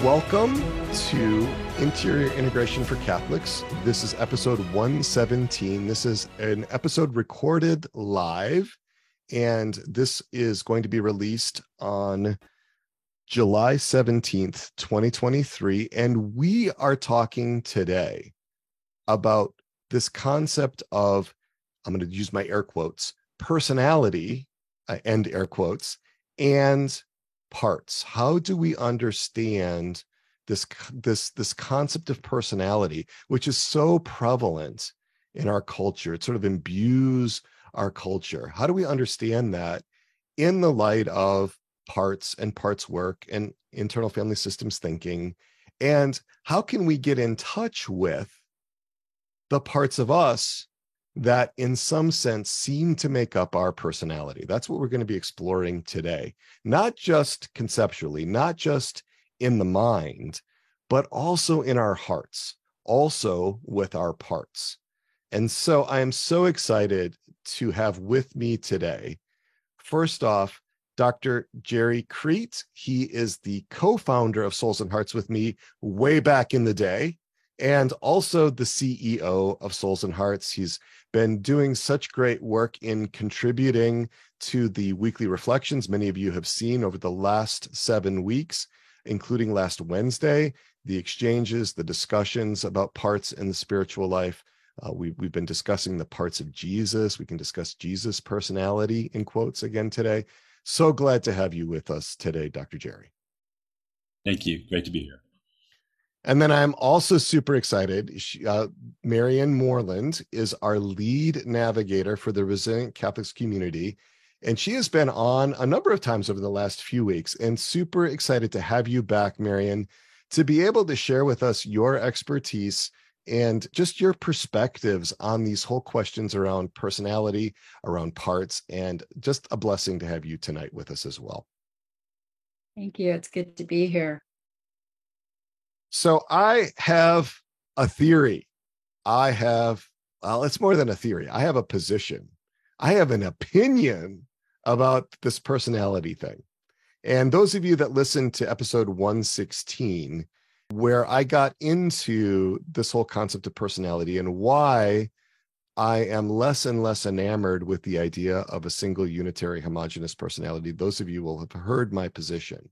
Welcome to Interior Integration for Catholics. This is episode 117. This is an episode recorded live, and this is going to be released on July 17th, 2023. And we are talking today about this concept of, I'm going to use my air quotes, personality, end air quotes, and parts. How do we understand this concept of personality, which is so prevalent in our culture? It sort of imbues our culture. How do we understand that in the light of parts and parts work and internal family systems thinking? And how can we get in touch with the parts of us that in some sense seem to make up our personality? That's what we're going to be exploring today, not just conceptually, not just in the mind, but also in our hearts, also with our parts. And so I am so excited to have with me today, first off, Dr. Jerry Crete. He is the co-founder of Souls and Hearts with me way back in the day, and also the CEO of Souls and Hearts. He's been doing such great work in contributing to the weekly reflections many of you have seen over the last 7 weeks, including last Wednesday, the exchanges, the discussions about parts in the spiritual life. We've been discussing the parts of Jesus. We can discuss Jesus' personality in quotes again today. So glad to have you with us today, Dr. Jerry. Thank you. Great to be here. And then I'm also super excited. Marianne Moreland is our lead navigator for the Resilient Catholics community. And she has been on a number of times over the last few weeks, and super excited to have you back, Marianne, to be able to share with us your expertise and just your perspectives on these whole questions around personality, around parts, and just a blessing to have you tonight with us as well. Thank you. It's good to be here. So I have a theory. It's more than a theory. I have a position. I have an opinion about this personality thing. And those of you that listened to episode 116, where I got into this whole concept of personality and why I am less and less enamored with the idea of a single unitary homogeneous personality, those of you will have heard my position.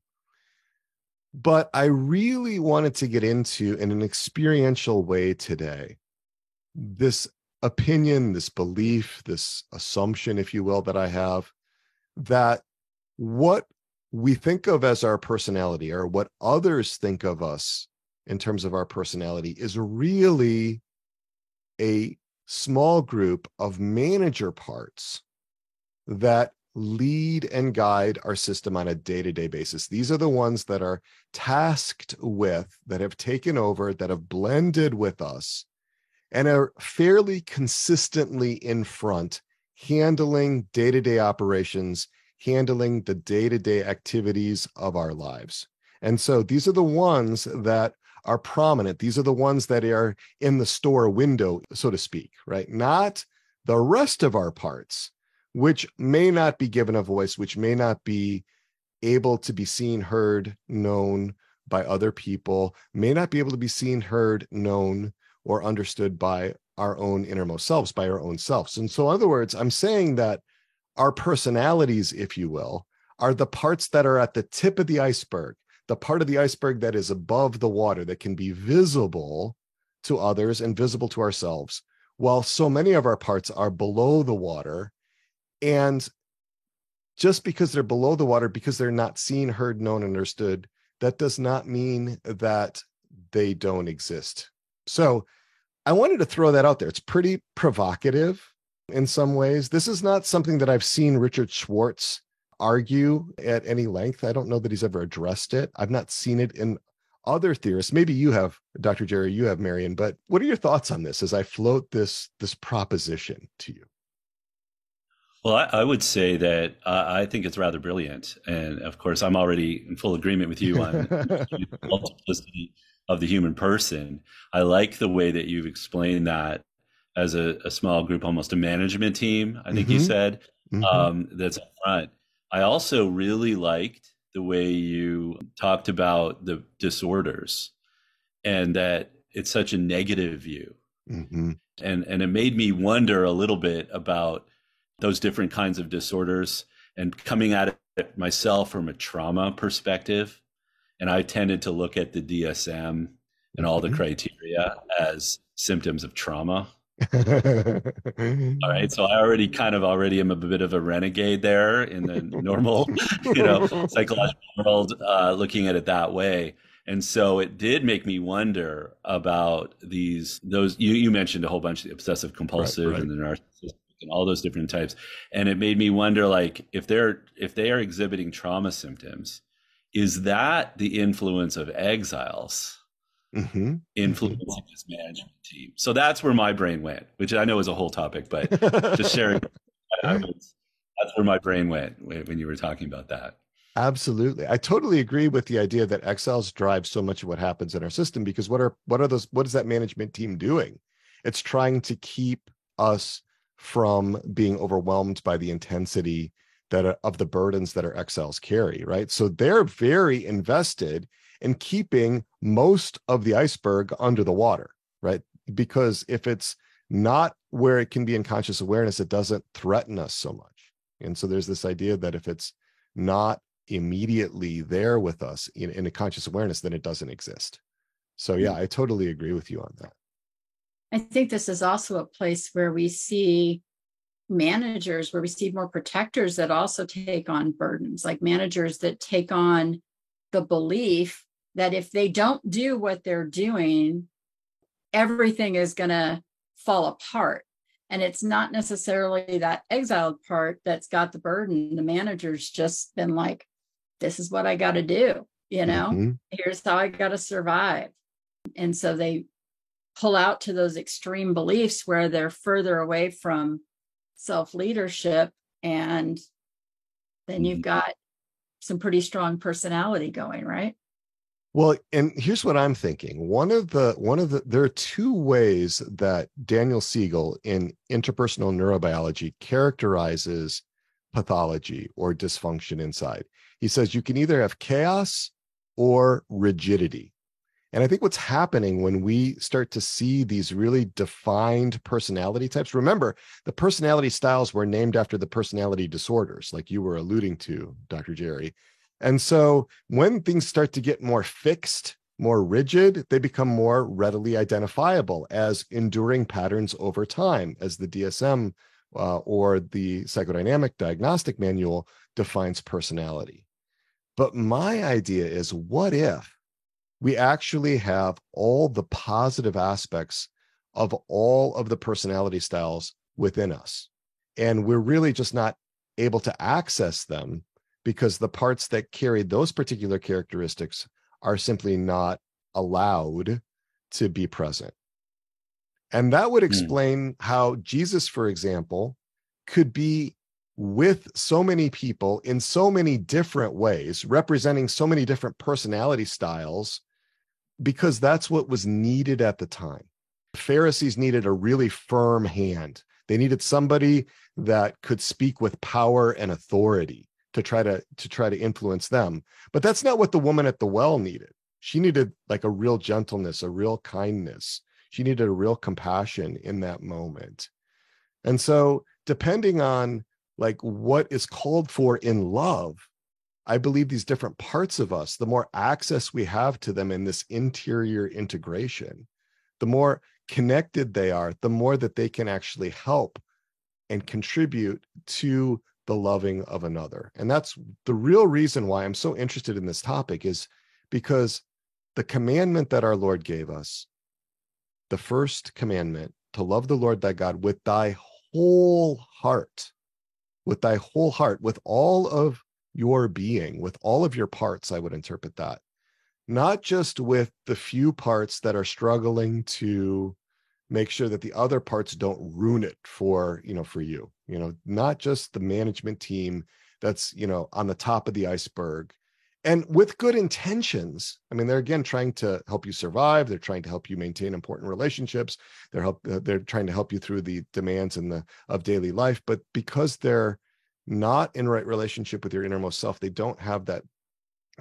But I really wanted to get into, in an experiential way today, this opinion, this belief, this assumption, if you will, that I have, that what we think of as our personality, or what others think of us in terms of our personality, is really a small group of manager parts that lead and guide our system on a day-to-day basis. These are the ones that are tasked with, that have taken over, that have blended with us, and are fairly consistently in front, handling day-to-day operations, handling the day-to-day activities of our lives. And so these are the ones that are prominent. These are the ones that are in the store window, so to speak, right? Not the rest of our parts, which may not be given a voice, which may not be able to be seen, heard, known by other people, may not be able to be seen, heard, known, or understood by our own innermost selves, by our own selves. And so, in other words, I'm saying that our personalities, if you will, are the parts that are at the tip of the iceberg, the part of the iceberg that is above the water, that can be visible to others and visible to ourselves, while so many of our parts are below the water. And just because they're below the water, because they're not seen, heard, known, understood, that does not mean that they don't exist. So I wanted to throw that out there. It's pretty provocative in some ways. This is not something that I've seen Richard Schwartz argue at any length. I don't know that he's ever addressed it. I've not seen it in other theorists. Maybe you have, Dr. Jerry, you have, Marianne, but what are your thoughts on this as I float this proposition to you? Well, I would say that I think it's rather brilliant. And of course, I'm already in full agreement with you on the multiplicity of the human person. I like the way that you've explained that as a small group, almost a management team, I think you said, that's up front. I also really liked the way you talked about the disorders and that it's such a negative view. Mm-hmm. And it made me wonder a little bit about those different kinds of disorders and coming at it myself from a trauma perspective. And I tended to look at the DSM and all the criteria as symptoms of trauma. All right. So I already am a bit of a renegade there in the normal, psychological world, looking at it that way. And so it did make me wonder about those, you mentioned a whole bunch of the obsessive compulsive right. and the narcissistic and all those different types. And it made me wonder, like, if they are exhibiting trauma symptoms, is that the influence of exiles influencing this management team? So that's where my brain went, which I know is a whole topic, but just sharing, that's where my brain went when you were talking about that. Absolutely. I totally agree with the idea that exiles drive so much of what happens in our system, because what is that management team doing? It's trying to keep us from being overwhelmed by the intensity of the burdens that our exiles carry, right? So they're very invested in keeping most of the iceberg under the water, right? Because if it's not where it can be in conscious awareness, it doesn't threaten us so much. And so there's this idea that if it's not immediately there with us in a conscious awareness, then it doesn't exist. So yeah, I totally agree with you on that. I think this is also a place where we see managers, where we see more protectors that also take on burdens, like managers that take on the belief that if they don't do what they're doing, everything is going to fall apart. And it's not necessarily that exiled part that's got the burden. The manager's just been like, this is what I got to do. Here's how I got to survive. And so they pull out to those extreme beliefs where they're further away from self-leadership. And then you've got some pretty strong personality going, right? Well, and here's what I'm thinking. There are two ways that Daniel Siegel in Interpersonal Neurobiology characterizes pathology or dysfunction inside. He says you can either have chaos or rigidity. And I think what's happening when we start to see these really defined personality types, remember, the personality styles were named after the personality disorders, like you were alluding to, Dr. Jerry. And so when things start to get more fixed, more rigid, they become more readily identifiable as enduring patterns over time, as the DSM or the Psychodynamic Diagnostic Manual defines personality. But my idea is, what if we actually have all the positive aspects of all of the personality styles within us, and we're really just not able to access them because the parts that carry those particular characteristics are simply not allowed to be present? And that would explain how Jesus, for example, could be with so many people in so many different ways, representing so many different personality styles, because that's what was needed at the time. The Pharisees needed a really firm hand. They needed somebody that could speak with power and authority to try to influence them. But that's not what the woman at the well needed. She needed like a real gentleness, a real kindness. She needed a real compassion in that moment. And so depending on like what is called for in love, I believe these different parts of us, the more access we have to them in this interior integration, the more connected they are, the more that they can actually help and contribute to the loving of another. And that's the real reason why I'm so interested in this topic, is because the commandment that our Lord gave us, the first commandment, to love the Lord thy God with thy whole heart, with all of your being, with all of your parts, I would interpret that, not just with the few parts that are struggling to make sure that the other parts don't ruin it for you, not just the management team that's, on the top of the iceberg and with good intentions. I mean, they're again trying to help you survive. They're trying to help you maintain important relationships. They're trying to help you through the demands of daily life. But because they're not in right relationship with your innermost self, they don't have that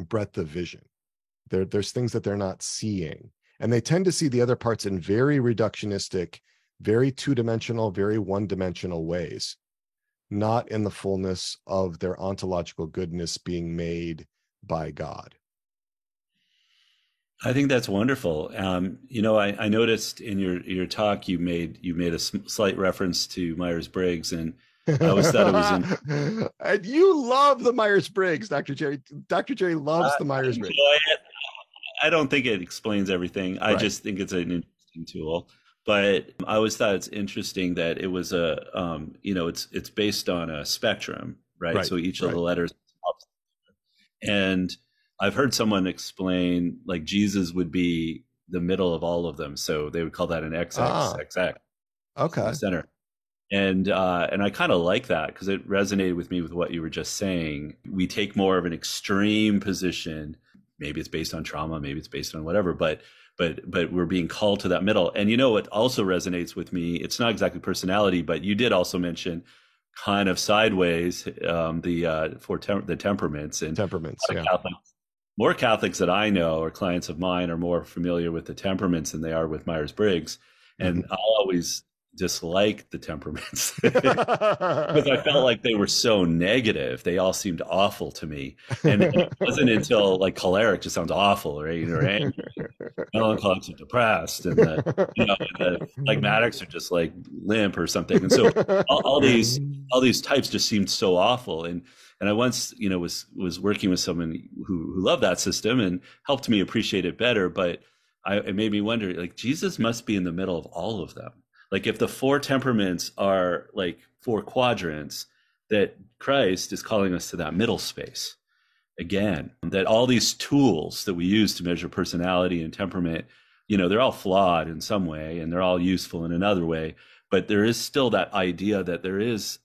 breadth of vision. There's things that they're not seeing. And they tend to see the other parts in very reductionistic, very two-dimensional, very one-dimensional ways, not in the fullness of their ontological goodness being made by God. I think that's wonderful. I noticed in your talk you made a slight reference to Myers-Briggs, and I always thought it was and you love the Myers-Briggs, Dr. Jerry. Dr. Jerry loves the Myers-Briggs. I don't think it explains everything. I just think it's an interesting tool. But I always thought it's interesting that it was it's based on a spectrum, right? So each of the letters, and I've heard someone explain like Jesus would be the middle of all of them, so they would call that an XXXX. Okay. Center. And I kind of like that because it resonated with me with what you were just saying. We take more of an extreme position. Maybe it's based on trauma, maybe it's based on whatever, but we're being called to that middle. And what also resonates with me, it's not exactly personality, but you did also mention kind of sideways the temperaments. And more Catholics that I know or clients of mine are more familiar with the temperaments than they are with Myers-Briggs. And I'll always dislike the temperaments because I felt like they were so negative. They all seemed awful to me. And it wasn't until like choleric just sounds awful, right? Or angry. Melancholics are depressed, and the phlegmatics are just like limp or something. And so all these types just seemed so awful. And I once, was working with someone who loved that system and helped me appreciate it better. But it made me wonder, like, Jesus must be in the middle of all of them. Like if the four temperaments are like four quadrants, that Christ is calling us to that middle space again, that all these tools that we use to measure personality and temperament, they're all flawed in some way and they're all useful in another way. But there is still that idea that there is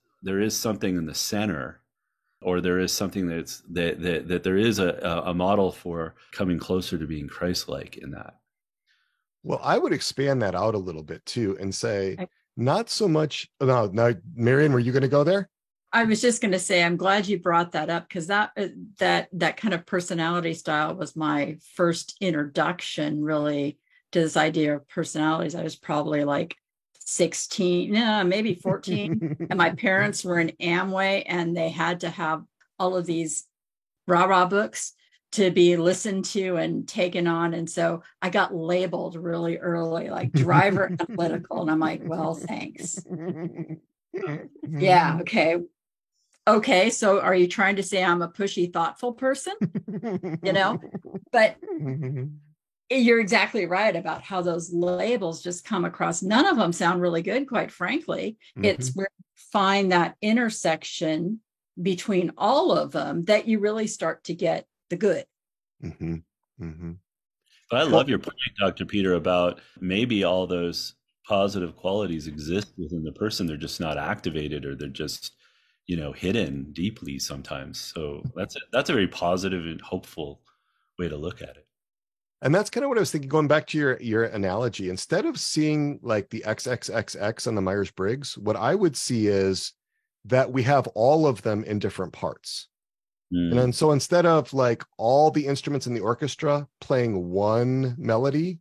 something in the center, or there is something that there is a model for coming closer to being Christ-like in that. Well, I would expand that out a little bit too and say, not so much. No, Marian, were you going to go there? I was just going to say, I'm glad you brought that up, because that kind of personality style was my first introduction really to this idea of personalities. I was probably like 16, maybe 14. And my parents were in Amway and they had to have all of these rah-rah books to be listened to and taken on. And so I got labeled really early, like driver analytical. And I'm like, well, thanks. Yeah. Okay. So are you trying to say I'm a pushy, thoughtful person? But you're exactly right about how those labels just come across. None of them sound really good, quite frankly. It's where you find that intersection between all of them that you really start to get the good. But I love your point, Dr. Peter, about maybe all those positive qualities exist within the person. They're just not activated, or they're just, hidden deeply sometimes. So that's a very positive and hopeful way to look at it. And that's kind of what I was thinking, going back to your analogy. Instead of seeing like the XXXX on the Myers-Briggs, what I would see is that we have all of them in different parts. And then so instead of like all the instruments in the orchestra playing one melody,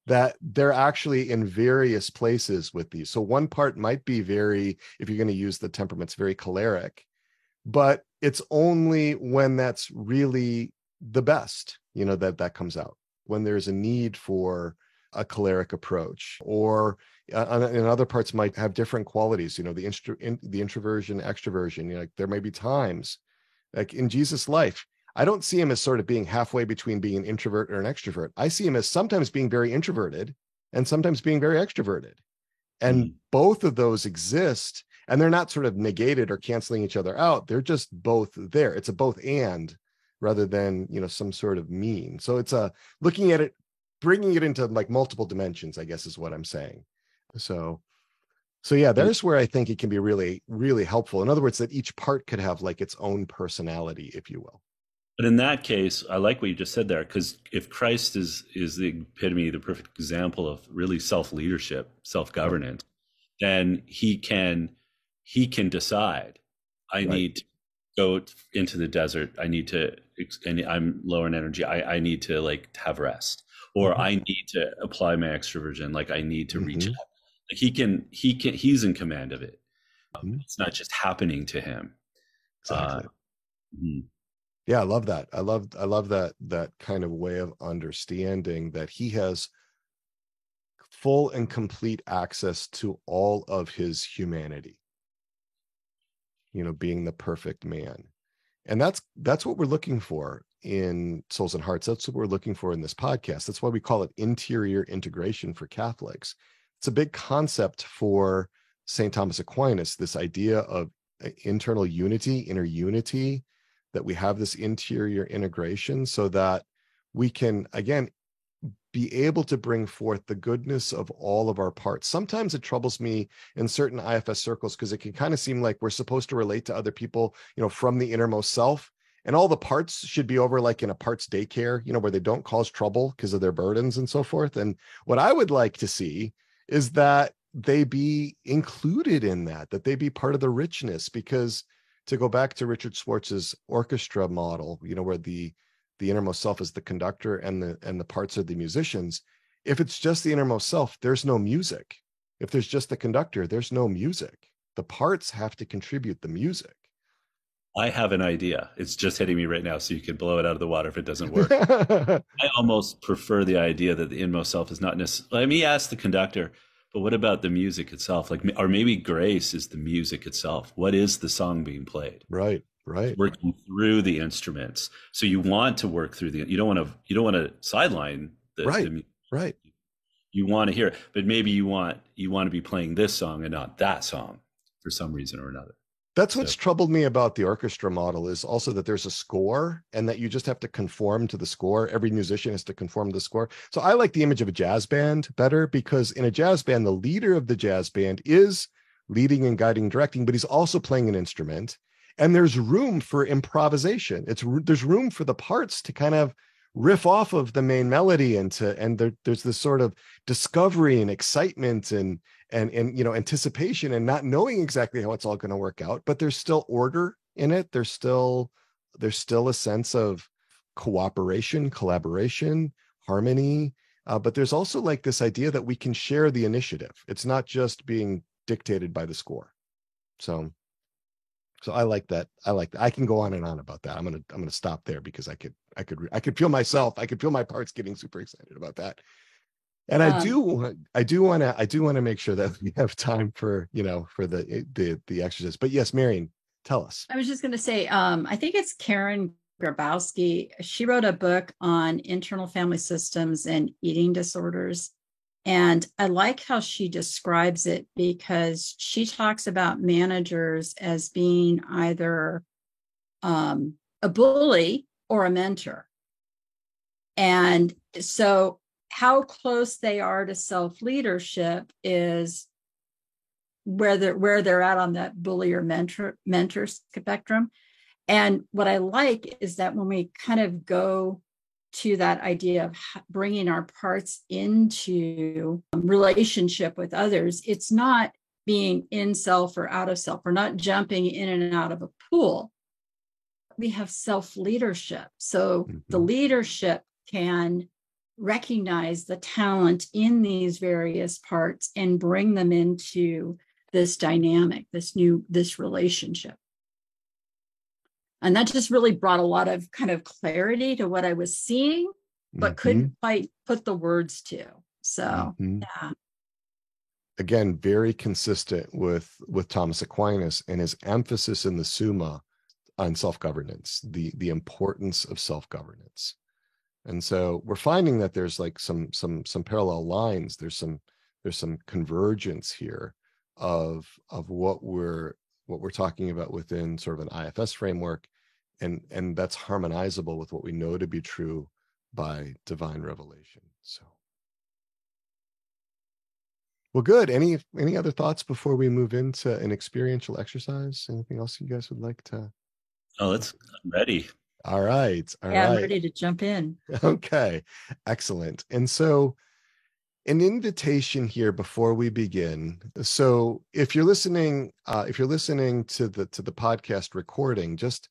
that they're actually in various places with these. So one part might be very, if you're going to use the temperaments, very choleric, but it's only when that's really the best, that comes out, when there's a need for a choleric approach, or in other parts might have different qualities, the introversion, extroversion, like there may be times like in Jesus' life, I don't see him as sort of being halfway between being an introvert or an extrovert. I see him as sometimes being very introverted and sometimes being very extroverted. And both of those exist, and they're not sort of negated or canceling each other out. They're just both there. It's a both and rather than, some sort of mean. So it's looking at it, bringing it into like multiple dimensions, I guess is what I'm saying. So yeah, there's where I think it can be really, really helpful. In other words, that each part could have like its own personality, if you will. But in that case, I like what you just said there, because if Christ is the epitome, the perfect example of really self-leadership, self-governance, then he can decide, I need go into the desert. And I'm lower in energy. I need to like have rest, or I need to apply my extroversion. Like I need to reach out. Like he's in command of it. It's not just happening to him. Exactly. Yeah, I love that. I love that kind of way of understanding that he has full and complete access to all of his humanity, being the perfect man. And that's what we're looking for in Souls and Hearts. That's what we're looking for in this podcast. That's why we call it interior integration for Catholics. It's a big concept for St. Thomas Aquinas, this idea of internal unity, inner unity, that we have this interior integration so that we can, again, be able to bring forth the goodness of all of our parts. Sometimes it troubles me in certain IFS circles because it can kind of seem like we're supposed to relate to other people, from the innermost self, and all the parts should be over like in a parts daycare, where they don't cause trouble because of their burdens and so forth. And what I would like to see is that they be included in that they be part of the richness, because to go back to Richard Schwartz's orchestra model, where the innermost self is the conductor and the parts are the musicians. If it's just the innermost self, there's no music. If there's just the conductor, there's no music. The parts have to contribute the music. I have an idea. It's just hitting me right now, so you can blow it out of the water if it doesn't work. I almost prefer the idea that the innermost self is not necessarily. Let me ask the conductor, but what about the music itself? Or maybe grace is the music itself. What is the song being played? Right. Working through the instruments. So you want to work through you don't want to sideline the music. Right. You want to hear it, but maybe you want to be playing this song and not that song for some reason or another. That's what's troubled me about the orchestra model, is also that there's a score and that you just have to conform to the score. Every musician has to conform to the score. So I like the image of a jazz band better, because in a jazz band, the leader of the jazz band is leading and guiding, directing, but he's also playing an instrument. And there's room for improvisation. There's room for the parts to kind of riff off of the main melody, and there's this sort of discovery and excitement and anticipation and not knowing exactly how it's all going to work out. But there's still order in it. There's still a sense of cooperation, collaboration, harmony. But there's also like this idea that we can share the initiative. It's not just being dictated by the score. So I like that. I can go on and on about that. I'm gonna stop there because I could feel myself. I could feel my parts getting super excited about that. And I do want to make sure that we have time for the exercise. But yes, Marion, tell us. I was just going to say, I think it's Karen Grabowski. She wrote a book on internal family systems and eating disorders. And I like how she describes it, because she talks about managers as being either a bully or a mentor. And so how close they are to self-leadership is where they're at on that bully or mentor spectrum. And what I like is that when we kind of go to that idea of bringing our parts into relationship with others, it's not being in self or out of self. We're not jumping in and out of a pool. We have self-leadership. So the leadership can recognize the talent in these various parts and bring them into this dynamic, this relationship. And that just really brought a lot of kind of clarity to what I was seeing, but couldn't quite put the words to. So, yeah. Again, very consistent with Thomas Aquinas and his emphasis in the Summa on self-governance, the importance of self-governance. And so we're finding that there's like some parallel lines. There's some convergence here of what we're talking about within sort of an IFS framework, and that's harmonizable with what we know to be true by divine revelation. So, well, good. Any other thoughts before we move into an experiential exercise? Anything else you guys would like to? Oh, I'm ready. All right. I'm ready to jump in. Okay, excellent. And so an invitation here before we begin. So if you're listening to the podcast recording, just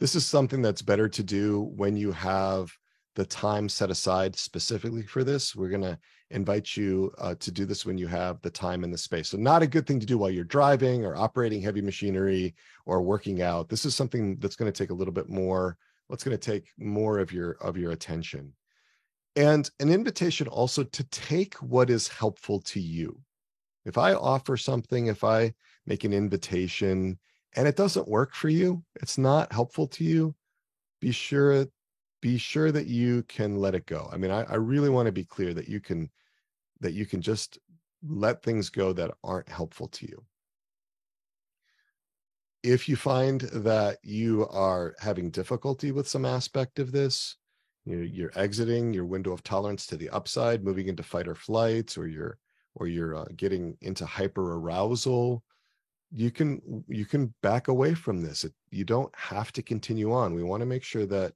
This is something that's better to do when you have the time set aside specifically for this. We're going to invite you to do this when you have the time and the space. So not a good thing to do while you're driving or operating heavy machinery or working out. This is something that's going to take a little bit more, what's going to take more of your attention. And an invitation also to take what is helpful to you. If I offer something, if I make an invitation and it doesn't work for you, it's not helpful to you, be sure that you can let it go. I mean, I really want to be clear that you can just let things go that aren't helpful to you. If you find that you are having difficulty with some aspect of this, you're exiting your window of tolerance to the upside, moving into fight or flight, or you're getting into hyper arousal, you can back away from this. You don't have to continue on. We want to make sure that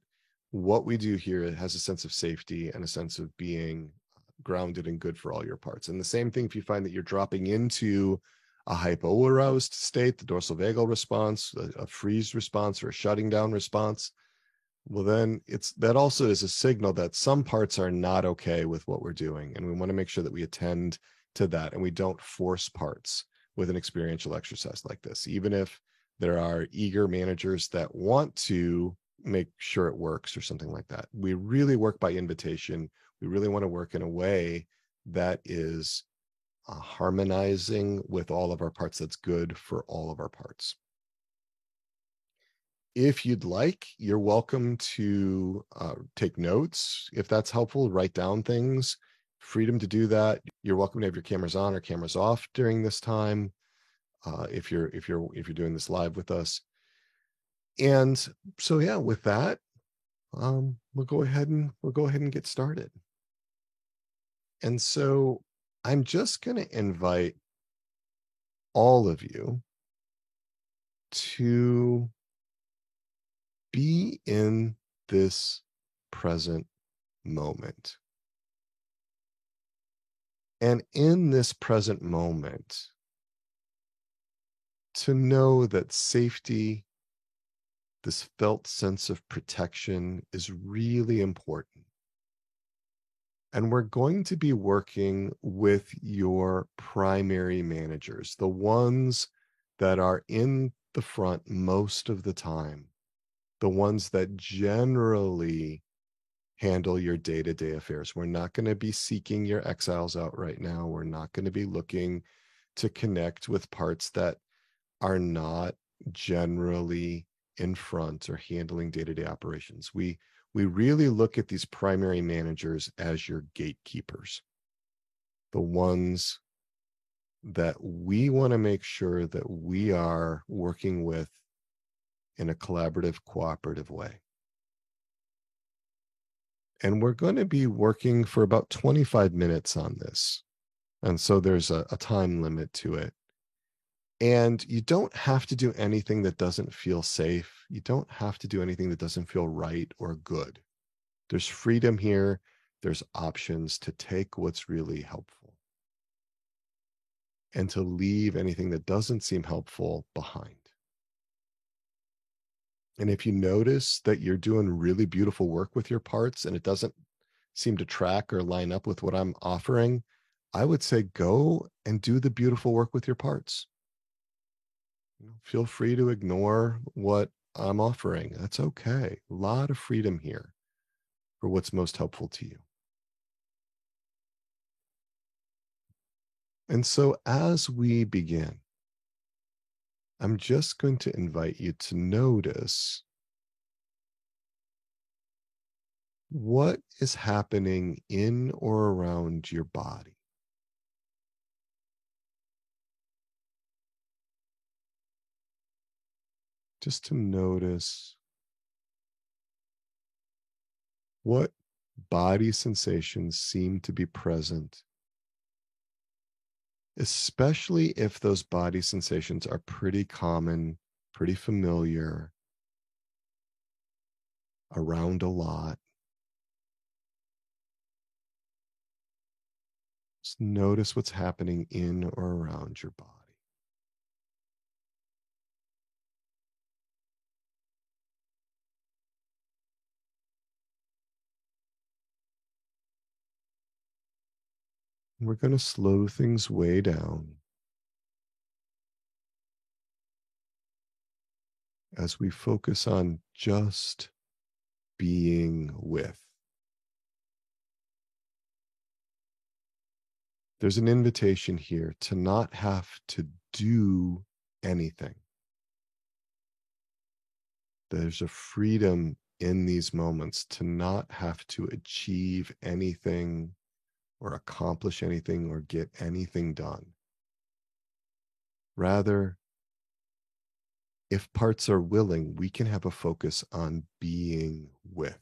what we do here has a sense of safety and a sense of being grounded and good for all your parts. And the same thing if you find that you're dropping into a hypoaroused state, the dorsal vagal response, a freeze response, or a shutting down response, well, then that also is a signal that some parts are not okay with what we're doing. And we want to make sure that we attend to that and we don't force parts with an experiential exercise like this, even if there are eager managers that want to make sure it works or something like that. We really work by invitation. We really want to work in a way that is harmonizing with all of our parts, that's good for all of our parts. If you'd like, you're welcome to take notes. If that's helpful, write down things. Freedom to do that. You're welcome to have your cameras on or cameras off during this time. If you're doing this live with us. And so, yeah, with that, we'll go ahead and get started. And so I'm just going to invite all of you to be in this present moment. And in this present moment, to know that safety, this felt sense of protection, is really important. And we're going to be working with your primary managers, the ones that are in the front most of the time, the ones that generally handle your day-to-day affairs. We're not going to be seeking your exiles out right now. We're not going to be looking to connect with parts that are not generally in front or handling day-to-day operations. We really look at these primary managers as your gatekeepers, the ones that we want to make sure that we are working with in a collaborative, cooperative way. And we're going to be working for about 25 minutes on this. And so there's a time limit to it. And you don't have to do anything that doesn't feel safe. You don't have to do anything that doesn't feel right or good. There's freedom here. There's options to take what's really helpful and to leave anything that doesn't seem helpful behind. And if you notice that you're doing really beautiful work with your parts and it doesn't seem to track or line up with what I'm offering, I would say go and do the beautiful work with your parts. Feel free to ignore what I'm offering. That's okay. A lot of freedom here for what's most helpful to you. And so as we begin, I'm just going to invite you to notice what is happening in or around your body. Just to notice what body sensations seem to be present, especially if those body sensations are pretty common, pretty familiar, around a lot. Just notice what's happening in or around your body. We're going to slow things way down as we focus on just being with. There's an invitation here to not have to do anything. There's a freedom in these moments to not have to achieve anything or accomplish anything or get anything done. Rather, if parts are willing, we can have a focus on being with,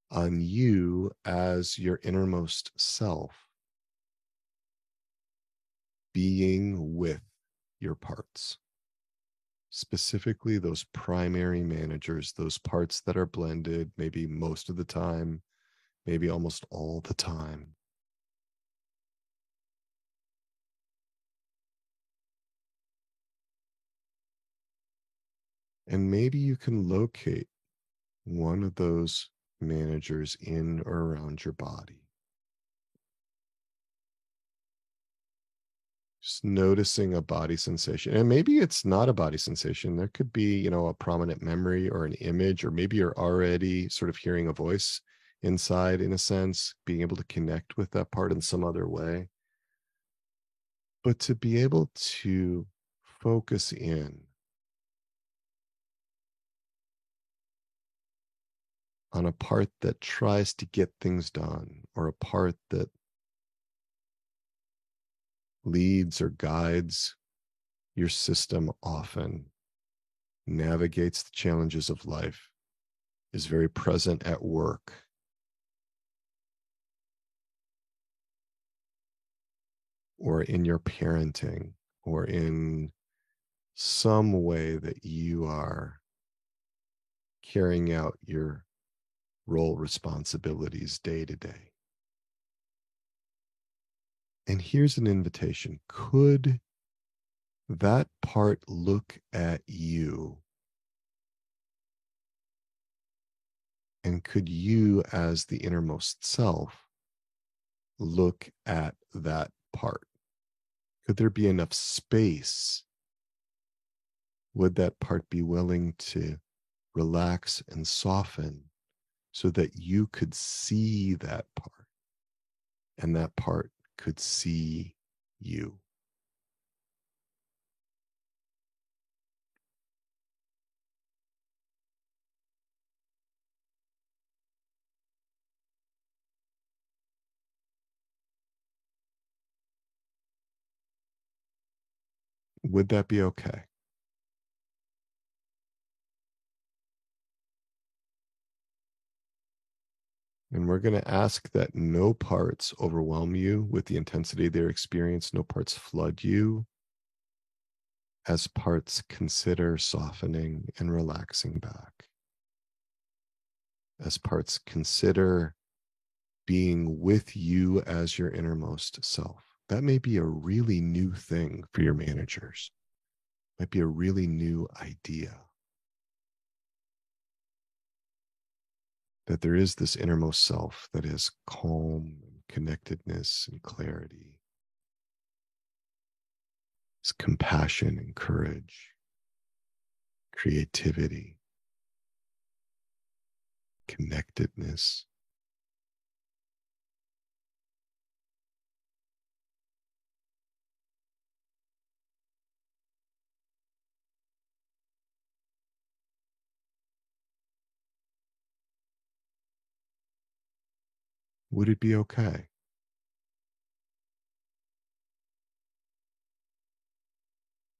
on you as your innermost self, being with your parts, specifically those primary managers, those parts that are blended, maybe most of the time, maybe almost all the time. And maybe you can locate one of those managers in or around your body. Just noticing a body sensation. And maybe it's not a body sensation. There could be, a prominent memory or an image, or maybe you're already sort of hearing a voice inside, in a sense, being able to connect with that part in some other way. But to be able to focus in on a part that tries to get things done, or a part that leads or guides your system often, navigates the challenges of life, is very present at work, or in your parenting, or in some way that you are carrying out your role responsibilities day to day. And here's an invitation. Could that part look at you? And could you, as the innermost self, look at that part? Could there be enough space? Would that part be willing to relax and soften so that you could see that part and that part could see you? Would that be okay? And we're going to ask that no parts overwhelm you with the intensity of their experience, no parts flood you, as parts consider softening and relaxing back, as parts consider being with you as your innermost self. That may be a really new thing for your managers, might be a really new idea. That there is this innermost self that is calm and connectedness and clarity. It's compassion and courage, creativity, connectedness. Would it be okay?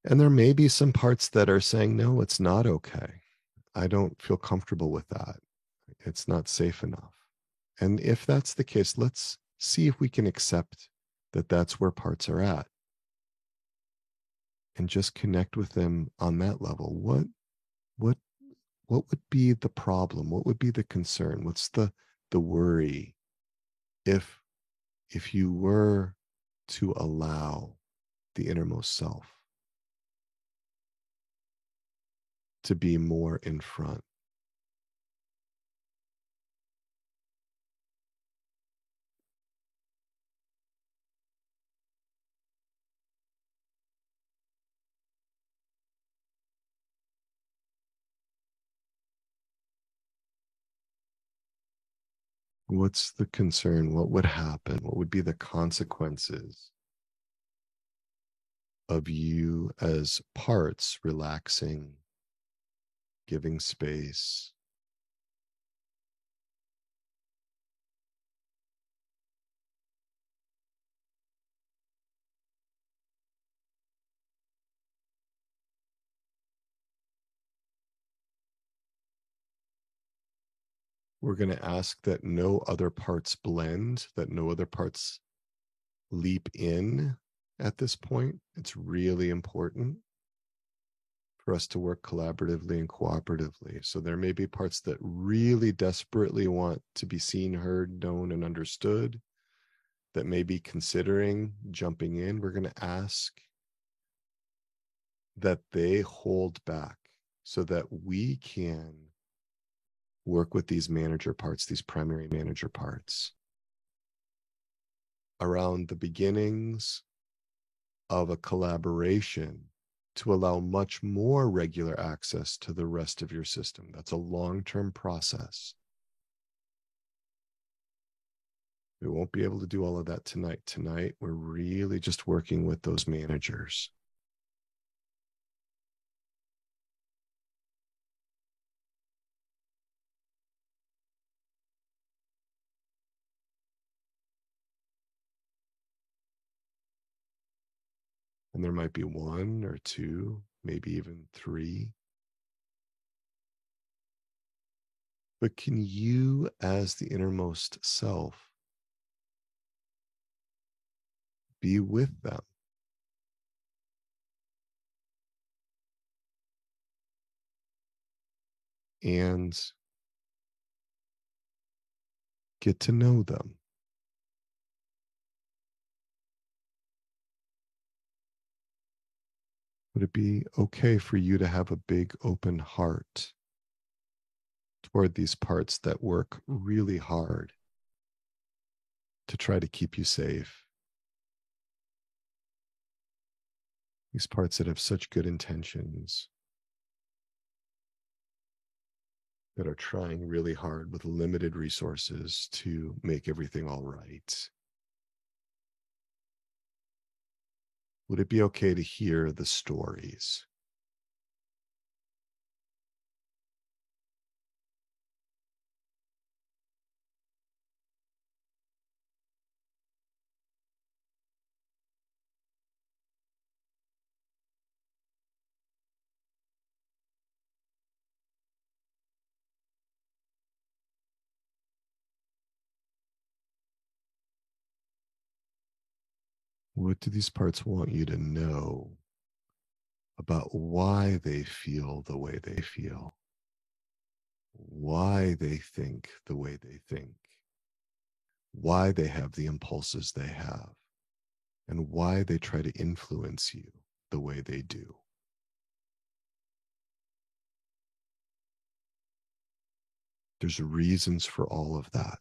And there may be some parts that are saying, no, it's not okay. I don't feel comfortable with that. It's not safe enough. And if that's the case, let's see if we can accept that that's where parts are at and just connect with them on that level. What would be the problem? What would be the concern? What's the worry if you were to allow the innermost self to be more in front? What's the concern? What would happen? What would be the consequences of you as parts relaxing, giving space? We're going to ask that no other parts blend, that no other parts leap in at this point. It's really important for us to work collaboratively and cooperatively. So there may be parts that really desperately want to be seen, heard, known, and understood that may be considering jumping in. We're going to ask that they hold back so that we can work with these manager parts, these primary manager parts, around the beginnings of a collaboration to allow much more regular access to the rest of your system. That's a long-term process. We won't be able to do all of that tonight. Tonight, we're really just working with those managers. And there might be one or two, maybe even three. But can you, as the innermost self, be with them? And get to know them. Would it be okay for you to have a big open heart toward these parts that work really hard to try to keep you safe? These parts that have such good intentions, that are trying really hard with limited resources to make everything all right. Would it be okay to hear the stories? What do these parts want you to know about why they feel the way they feel? Why they think the way they think? Why they have the impulses they have? And why they try to influence you the way they do? There's reasons for all of that.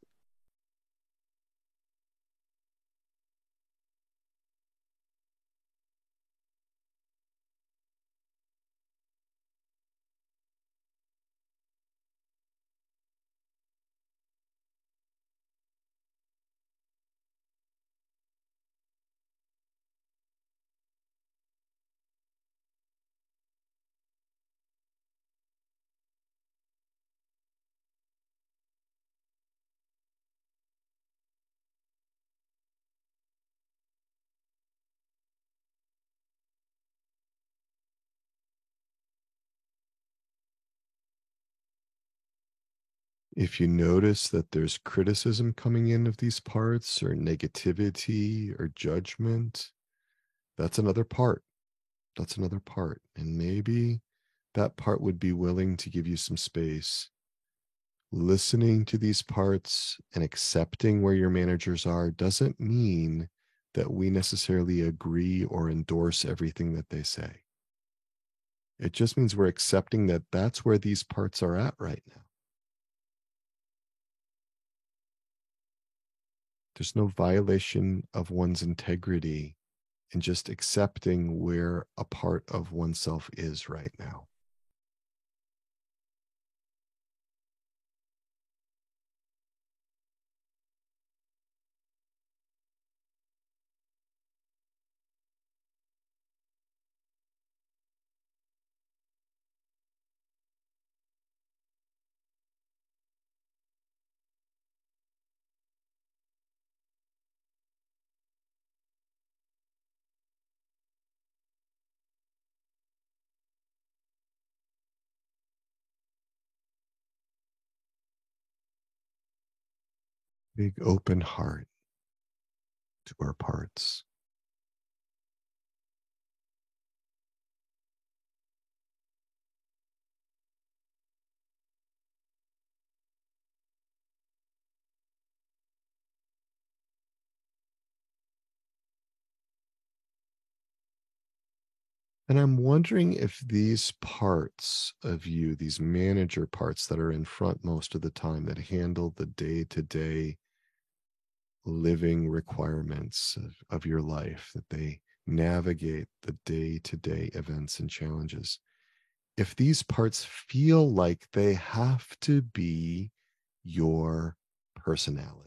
If you notice that there's criticism coming in of these parts, or negativity or judgment, that's another part. That's another part. And maybe that part would be willing to give you some space. Listening to these parts and accepting where your managers are doesn't mean that we necessarily agree or endorse everything that they say. It just means we're accepting that that's where these parts are at right now. There's no violation of one's integrity in just accepting where a part of oneself is right now. Big open heart to our parts. And I'm wondering if these parts of you, these manager parts that are in front most of the time, that handle the day to day living requirements of your life, that they navigate the day to day events and challenges, if these parts feel like they have to be your personality.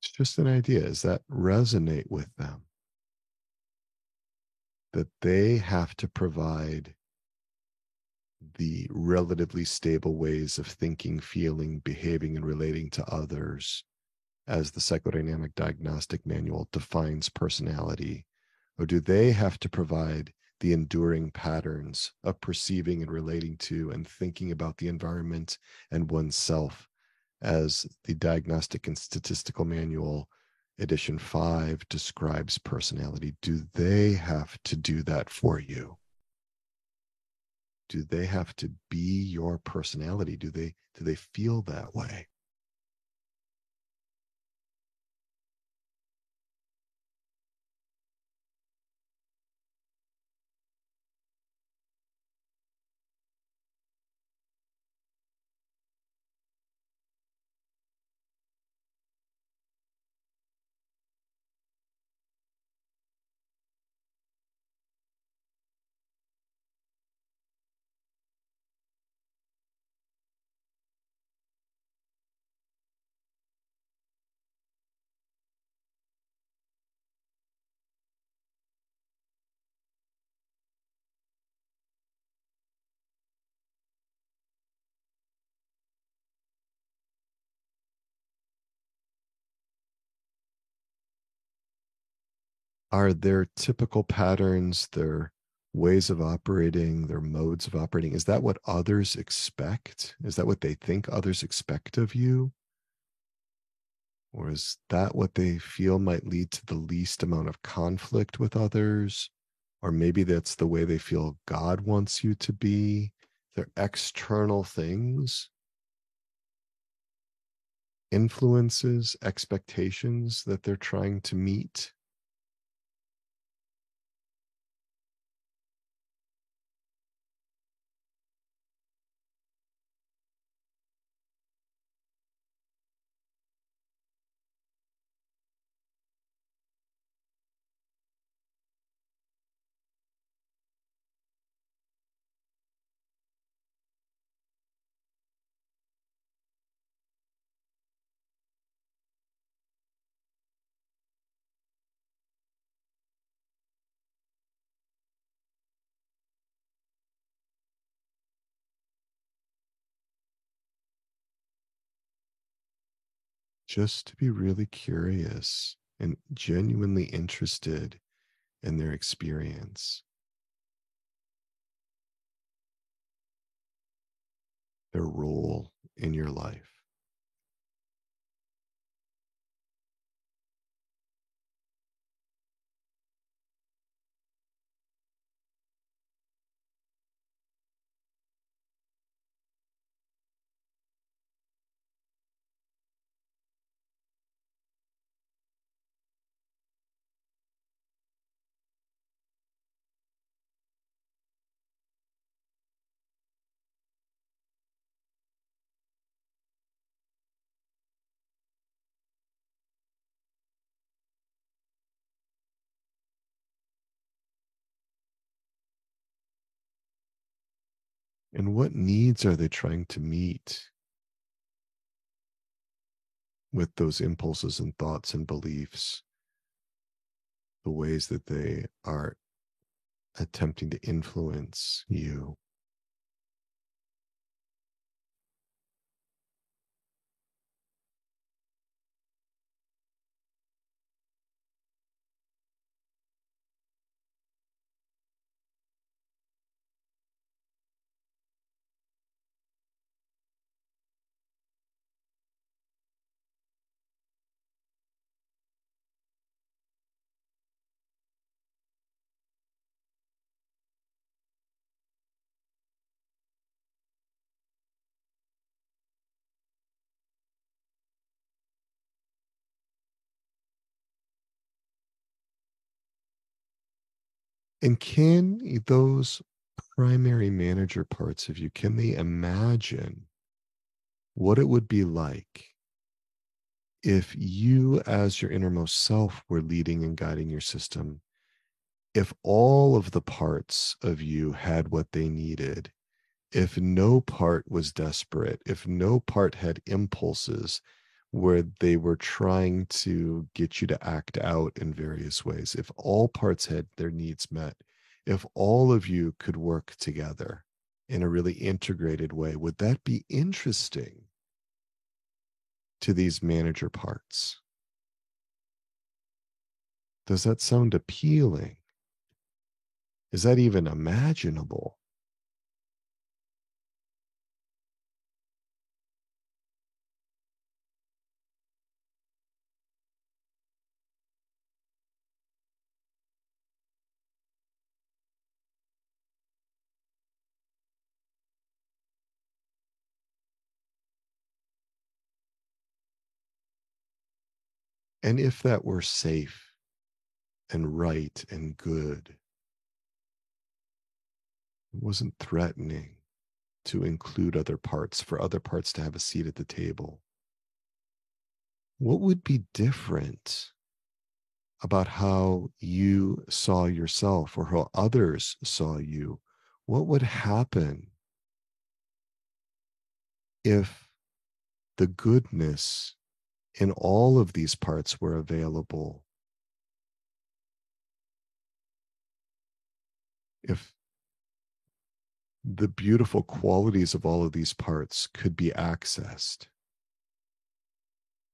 It's just an idea. Does that resonate with them? That they have to provide the relatively stable ways of thinking, feeling, behaving, and relating to others as the psychodynamic diagnostic manual defines personality? Or do they have to provide the enduring patterns of perceiving and relating to and thinking about the environment and oneself as the Diagnostic and Statistical Manual, edition 5, describes personality? Do they have to do that for you? Do they have to be your personality? Do they feel that way? Are there typical patterns, their ways of operating, their modes of operating? Is that what others expect? Is that what they think others expect of you? Or is that what they feel might lead to the least amount of conflict with others? Or maybe that's the way they feel God wants you to be. They're external things, influences, expectations that they're trying to meet. Just to be really curious and genuinely interested in their experience, their role in your life. And what needs are they trying to meet with those impulses and thoughts and beliefs? the ways that they are attempting to influence you. And can those primary manager parts of you, can they imagine what it would be like if you, as your innermost self, were leading and guiding your system? If all of the parts of you had what they needed, if no part was desperate, if no part had impulses where they were trying to get you to act out in various ways, if all parts had their needs met, if all of you could work together in a really integrated way, would that be interesting to these manager parts? Does that sound appealing? Is that even imaginable? And if that were safe and right and good, it wasn't threatening to include other parts, for other parts to have a seat at the table, what would be different about how you saw yourself or how others saw you? What would happen if the goodness in all of these parts were available? If the beautiful qualities of all of these parts could be accessed,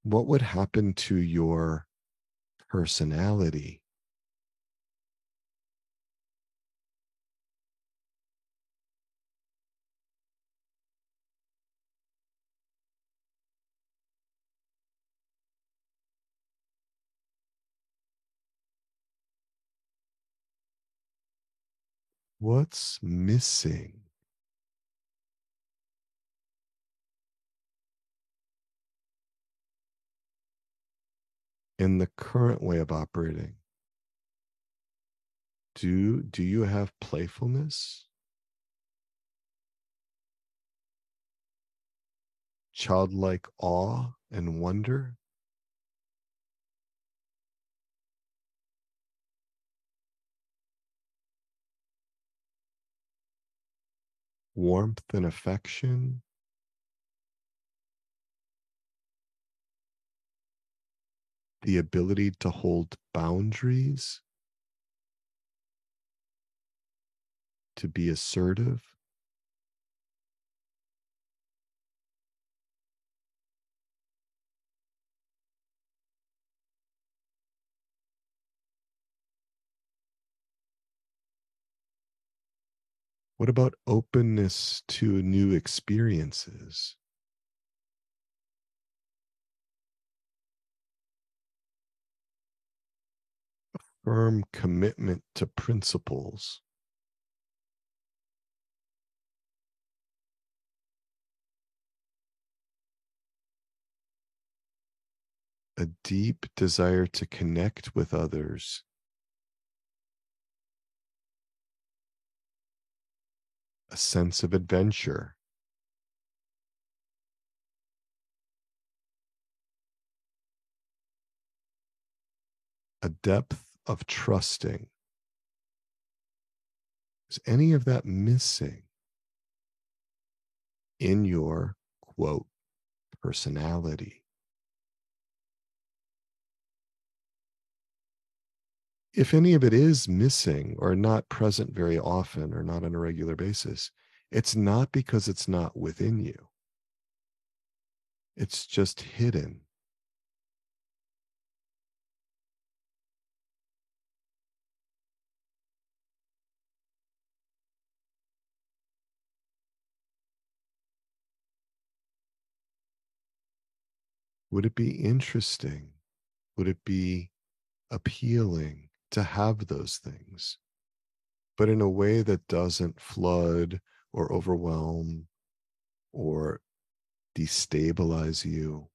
what would happen to your personality? What's missing? In the current way of operating, do you have playfulness, childlike awe and wonder? Warmth and affection? The ability to hold boundaries? To be assertive? What about openness to new experiences? Firm commitment to principles? A deep desire to connect with others? A sense of adventure? A depth of trusting? Is any of that missing in your, quote, personality? if any of it is missing or not present very often or not on a regular basis, it's not because it's not within you. It's just hidden. Would it be interesting? Would it be appealing to have those things, but in a way that doesn't flood or overwhelm or destabilize you?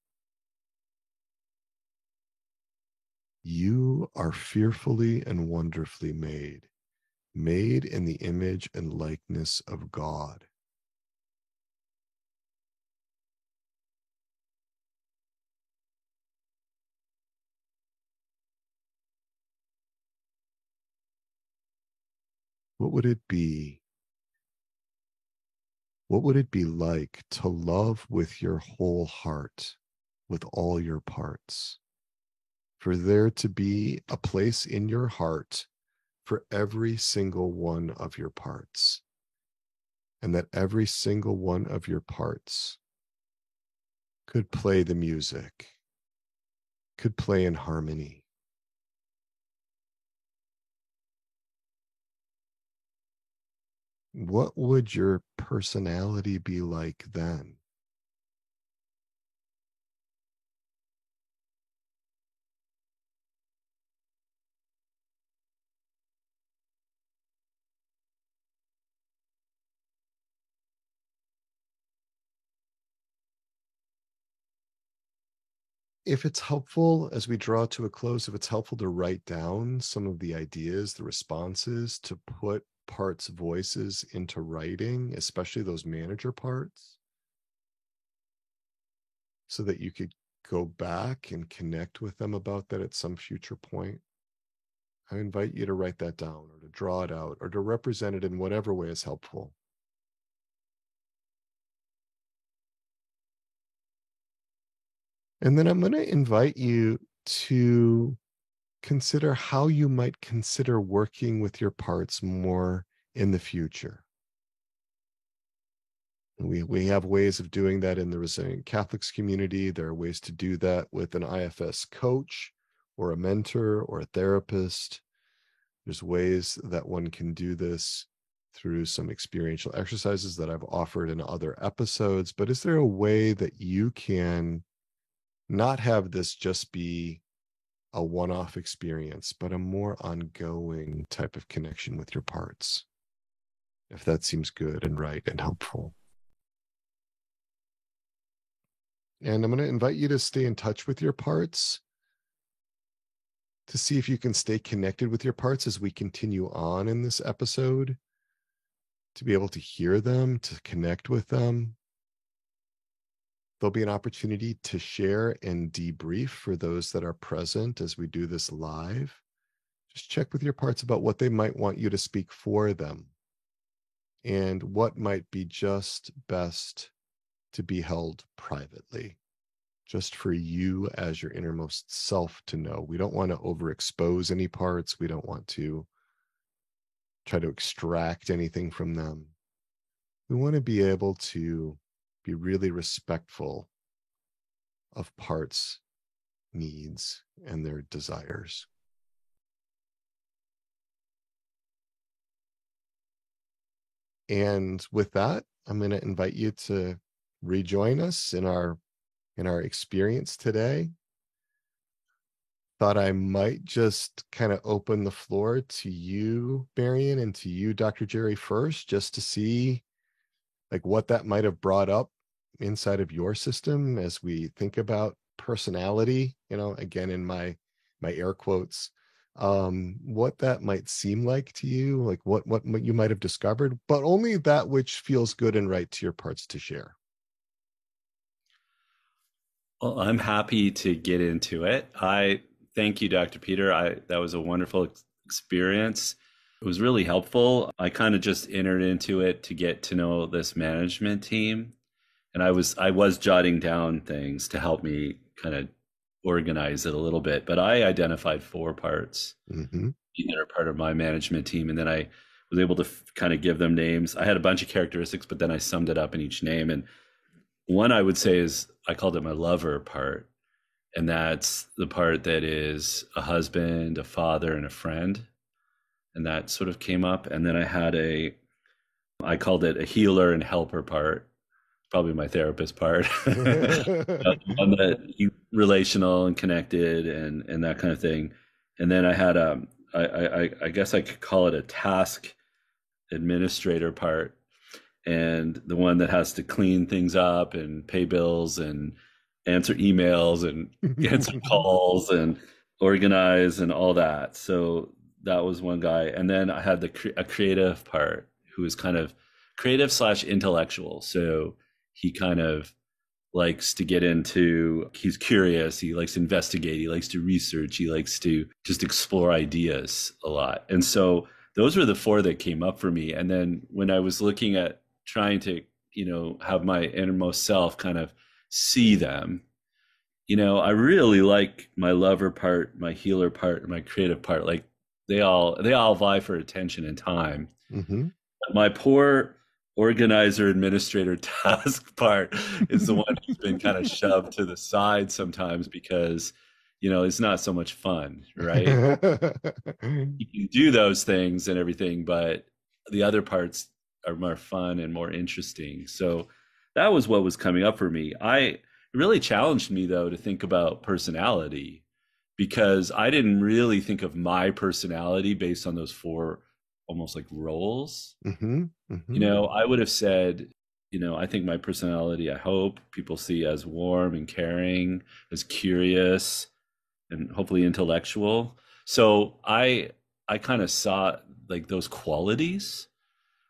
You are fearfully and wonderfully made, made in the image and likeness of God. What would it be? What would it be like to love with your whole heart, with all your parts? For there to be a place in your heart for every single one of your parts, and that every single one of your parts could play the music, could play in harmony. What would your personality be like then? If it's helpful as we draw to a close, if it's helpful to write down some of the ideas, the responses, to put parts' voices into writing, especially those manager parts, so that you could go back and connect with them about that at some future point, I invite you to write that down or to draw it out or to represent it in whatever way is helpful. And then I'm going to invite you to consider how you might consider working with your parts more in the future. We have ways of doing that in the Resilient Catholics community. There are ways to do that with an IFS coach or a mentor or a therapist. There's ways that one can do this through some experiential exercises that I've offered in other episodes. But is there a way that you can not have this just be a one-off experience, but a more ongoing type of connection with your parts, if that seems good and right and helpful? And I'm going to invite you to stay in touch with your parts, to see if you can stay connected with your parts as we continue on in this episode, to be able to hear them, to connect with them. There'll be an opportunity to share and debrief for those that are present as we do this live. Just check with your parts about what they might want you to speak for them and what might be just best to be held privately, just for you as your innermost self to know. We don't want to overexpose any parts. We don't want to try to extract anything from them. We want to be able to be really respectful of parts' needs and their desires. And with that, I'm going to invite you to rejoin us in our experience today. Thought I might just kind of open the floor to you, Marion, and to you, Dr. Jerry, first, just to see like what that might have brought up inside of your system as we think about personality, again, in my air quotes, what that might seem like to you, like what you might have discovered, but only that which feels good and right to your parts to share. Well, I'm happy to get into it. I thank you, Dr. Peter. That was a wonderful experience. It was really helpful. I kind of just entered into it to get to know this management team. And I was jotting down things to help me kind of organize it a little bit, but I identified 4 parts. Mm-hmm. they're part of my management team. And then I was able to kind of give them names. I had a bunch of characteristics, but then I summed it up in each name. And one I would say is I called it my lover part. And that's the part that is a husband, a father, and a friend. And that sort of came up. And then I called it a healer and helper part, probably my therapist part. One that relational and connected and that kind of thing. And then I had I guess I could call it a task administrator part, and the one that has to clean things up and pay bills and answer emails and answer calls and organize and all that. So that was one guy. And then I had a creative part who is kind of creative / intellectual. So he kind of likes to get into, he's curious, he likes to investigate, he likes to research, he likes to just explore ideas a lot. And so those were the 4 that came up for me. And then when I was looking at trying to, have my innermost self kind of see them, I really like my lover part, my healer part, and my creative part. Like they all vie for attention and time. Mm-hmm. My poor organizer, administrator, task part is the one who's been kind of shoved to the side sometimes because, it's not so much fun, right? You can do those things and everything, but the other parts are more fun and more interesting. So that was what was coming up for me. It really challenged me, though, to think about personality, because I didn't really think of my personality based on those 4 almost like roles. Mm-hmm. Mm-hmm. I would have said, I think my personality, I hope people see as warm and caring, as curious, and hopefully intellectual. So I kind of saw like those qualities,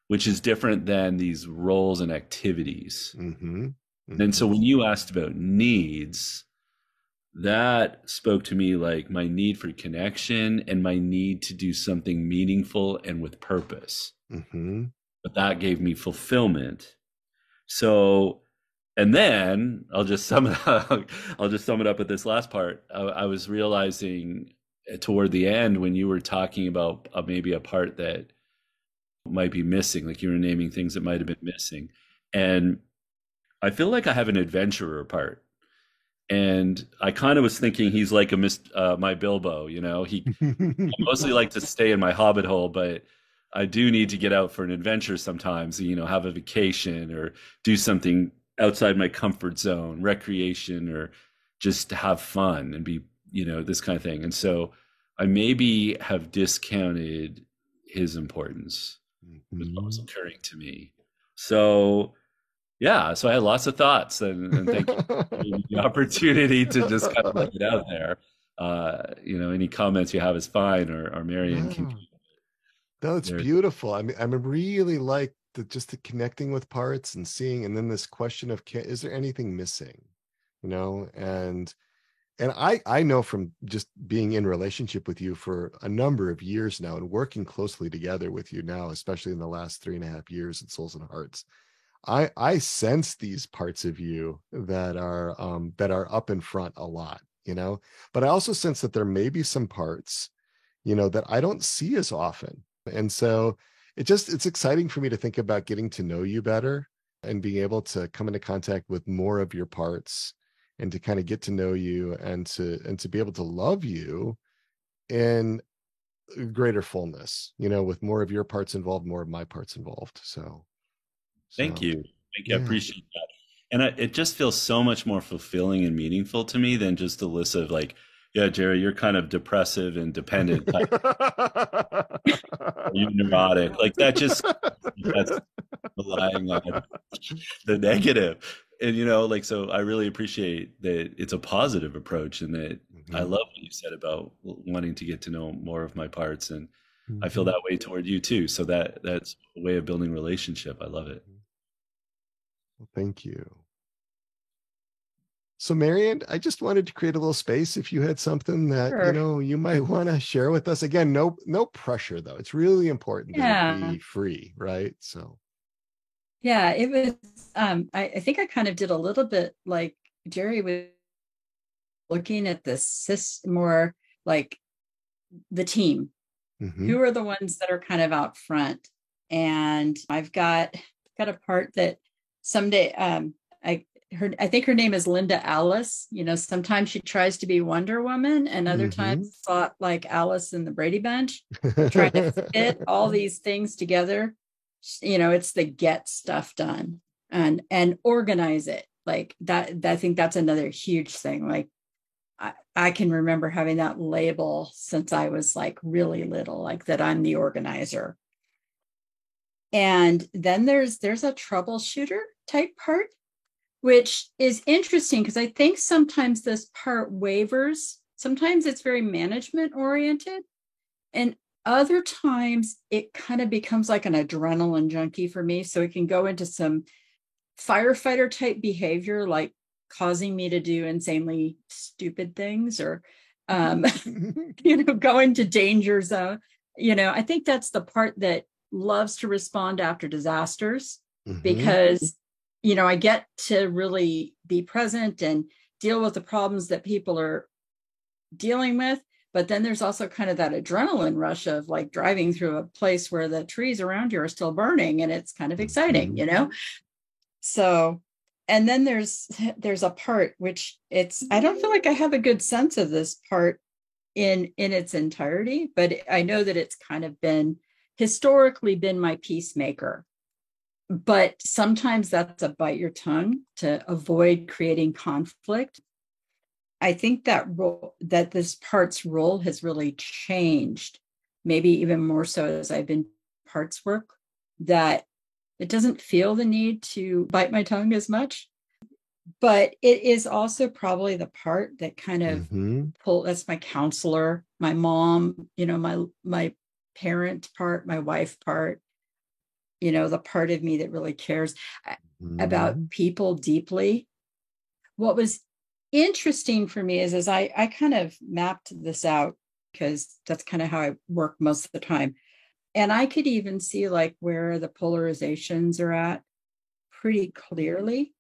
which is different than these roles and activities. Mm-hmm. Mm-hmm. And so when you asked about needs, that spoke to me like my need for connection and my need to do something meaningful and with purpose. Mm-hmm. But that gave me fulfillment. So, and then I'll just sum it up with this last part. I was realizing toward the end when you were talking about maybe a part that might be missing, like you were naming things that might have been missing. And I feel like I have an adventurer part. And I kind of was thinking he's like my Bilbo, I mostly like to stay in my hobbit hole, but I do need to get out for an adventure sometimes, have a vacation or do something outside my comfort zone, recreation, or just have fun and be, this kind of thing. And so I maybe have discounted his importance, was what was occurring to me. So yeah, so I had lots of thoughts, and thank you for the opportunity to just kind of let it out there. Any comments you have is fine, or Marian can. No, it's beautiful. I mean, I really like the connecting with parts and seeing, and then this question of, is there anything missing? And I know from just being in relationship with you for a number of years now and working closely together with you now, especially in the last 3.5 years at Souls and Hearts, I sense these parts of you that are up in front a lot, but I also sense that there may be some parts, that I don't see as often. And so it's exciting for me to think about getting to know you better and being able to come into contact with more of your parts and to kind of get to know you and to be able to love you in greater fullness, with more of your parts involved, more of my parts involved. So Thank you. I appreciate that. And it just feels so much more fulfilling and meaningful to me than just a list of like, yeah, Jerry, you're kind of depressive and dependent. You're neurotic. Like that's relying on the negative. And, so I really appreciate that it's a positive approach, and that I love what you said about wanting to get to know more of my parts. And I feel that way toward you too. So that's a way of building relationship. I love it. Well, thank you. So Marian, I just wanted to create a little space if you had something that, Sure. You might want to share with us. Again, no pressure though. It's really important to be free, right? So yeah, it was I think I kind of did a little bit like Jerry was looking at this more like the team, Mm-hmm. Who are the ones that are kind of out front? And I've got a part that someday I think her name is Linda Alice. You know, sometimes she tries to be Wonder Woman, and other times Mm-hmm. it's thought like Alice in the Brady Bunch, trying to fit all these things together. You know, it's the get stuff done and organize it like that. I think that's another huge thing. Like I can remember having that label since I was like really little, like that I'm the organizer. And then there's a troubleshooter type part, which is interesting because I think sometimes this part wavers. Sometimes it's very management oriented, and other times it kind of becomes like an adrenaline junkie for me. So it can go into some firefighter type behavior, like causing me to do insanely stupid things or, going to danger zone. I think that's the part that loves to respond after disasters because I get to really be present and deal with the problems that people are dealing with. But then there's also kind of that adrenaline rush of like driving through a place where the trees around you are still burning, and it's kind of exciting. So, and then there's a part which I don't feel like I have a good sense of this part in its entirety, but I know that it's kind of historically been my peacemaker. But sometimes that's a bite your tongue to avoid creating conflict. I think that this part's role has really changed, maybe even more so as I've been parts work, that it doesn't feel the need to bite my tongue as much. But it is also probably the part that kind of that's my counselor, my mom, my parent part, my wife part, the part of me that really cares about people deeply. What was interesting for me is as I kind of mapped this out, because that's kind of how I work most of the time. And I could even see like where the polarizations are at pretty clearly.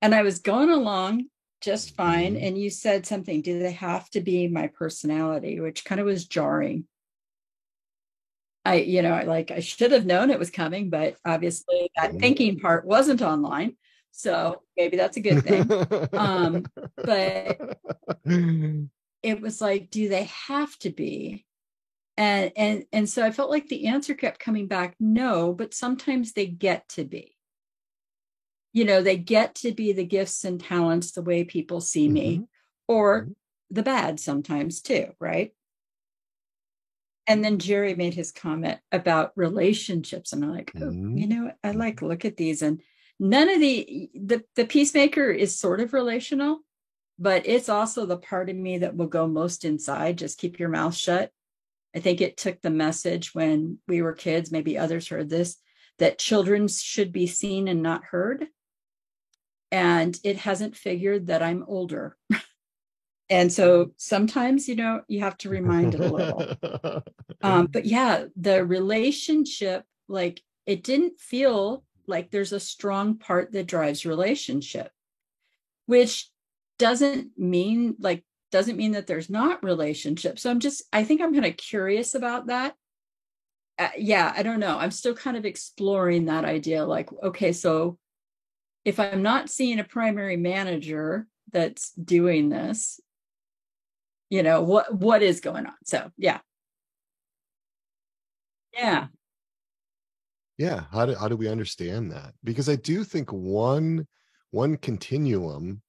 And I was going along just fine. And you said something, do they have to be my personality, which kind of was jarring. I should have known it was coming, but obviously that thinking part wasn't online. So maybe that's a good thing. But it was like, do they have to be? And so I felt like the answer kept coming back, no, but sometimes they get to be. They get to be the gifts and talents the way people see me, or the bad sometimes too, right? And then Jerry made his comment about relationships, and I'm like, I like look at these, and none of the peacemaker is sort of relational, but it's also the part of me that will go most inside. Just keep your mouth shut. I think it took the message when we were kids, maybe others heard this, that children should be seen and not heard. And it hasn't figured that I'm older. And so sometimes, you have to remind it a little. But yeah, the relationship, like it didn't feel like there's a strong part that drives relationship, which doesn't mean that there's not relationship. So I think I'm kind of curious about that. Yeah, I don't know. I'm still kind of exploring that idea. Like, okay, so if I'm not seeing a primary manager that's doing this, what is going on? So yeah. How do we understand that? Because I do think one continuum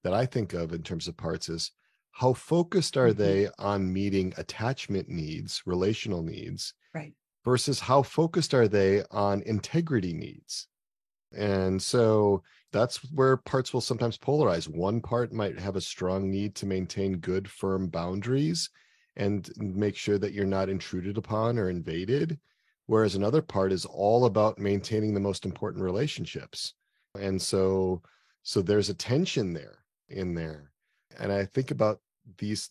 that I think of in terms of parts is how focused are they on meeting attachment needs, relational needs, right, versus how focused are they on integrity needs. And so that's where parts will sometimes polarize. One part might have a strong need to maintain good, firm boundaries and make sure that you're not intruded upon or invaded, whereas another part is all about maintaining the most important relationships. And so there's a tension in there. And I think about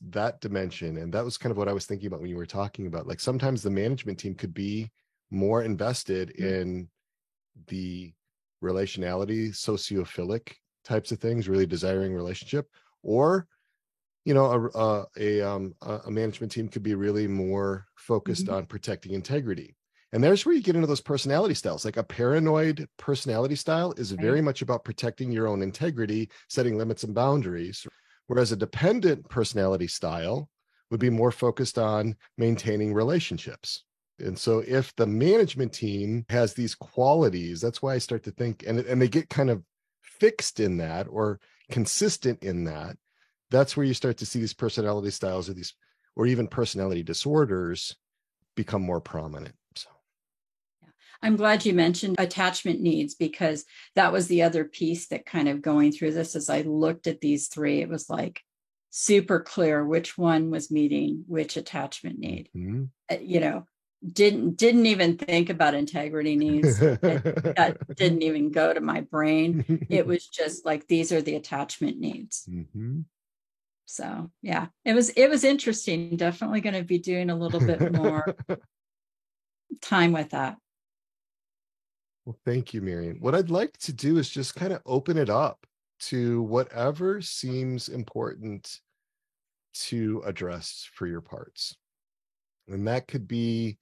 that dimension, and that was kind of what I was thinking about when you were talking about, like, sometimes the management team could be more invested in the relationality, sociophilic types of things, really desiring relationship, or a management team could be really more focused on protecting integrity. And there's where you get into those personality styles. Like a paranoid personality style is very much about protecting your own integrity, setting limits and boundaries. Whereas a dependent personality style would be more focused on maintaining relationships. And so if the management team has these qualities, that's why I start to think, and they get kind of fixed in that or consistent in that, that's where you start to see these personality styles or even personality disorders become more prominent. So I'm glad you mentioned attachment needs, because that was the other piece that kind of going through this, as I looked at these three, it was like super clear which one was meeting which attachment need. Didn't even think about integrity needs. That didn't even go to my brain. It was just like, these are the attachment needs. So yeah, it was interesting. Definitely going to be doing a little bit more time with that. Well, thank you, Marian. What I'd like to do is just kind of open it up to whatever seems important to address for your parts. And that could be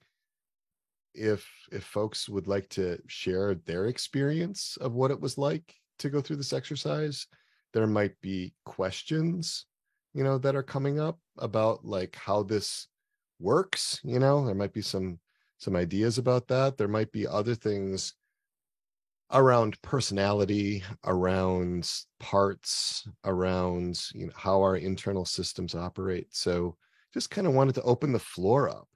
if folks would like to share their experience of what it was like to go through this exercise. There might be questions, that are coming up about like how this works. There might be some ideas about that. There might be other things around personality, around parts, around how our internal systems operate. So just kind of wanted to open the floor up.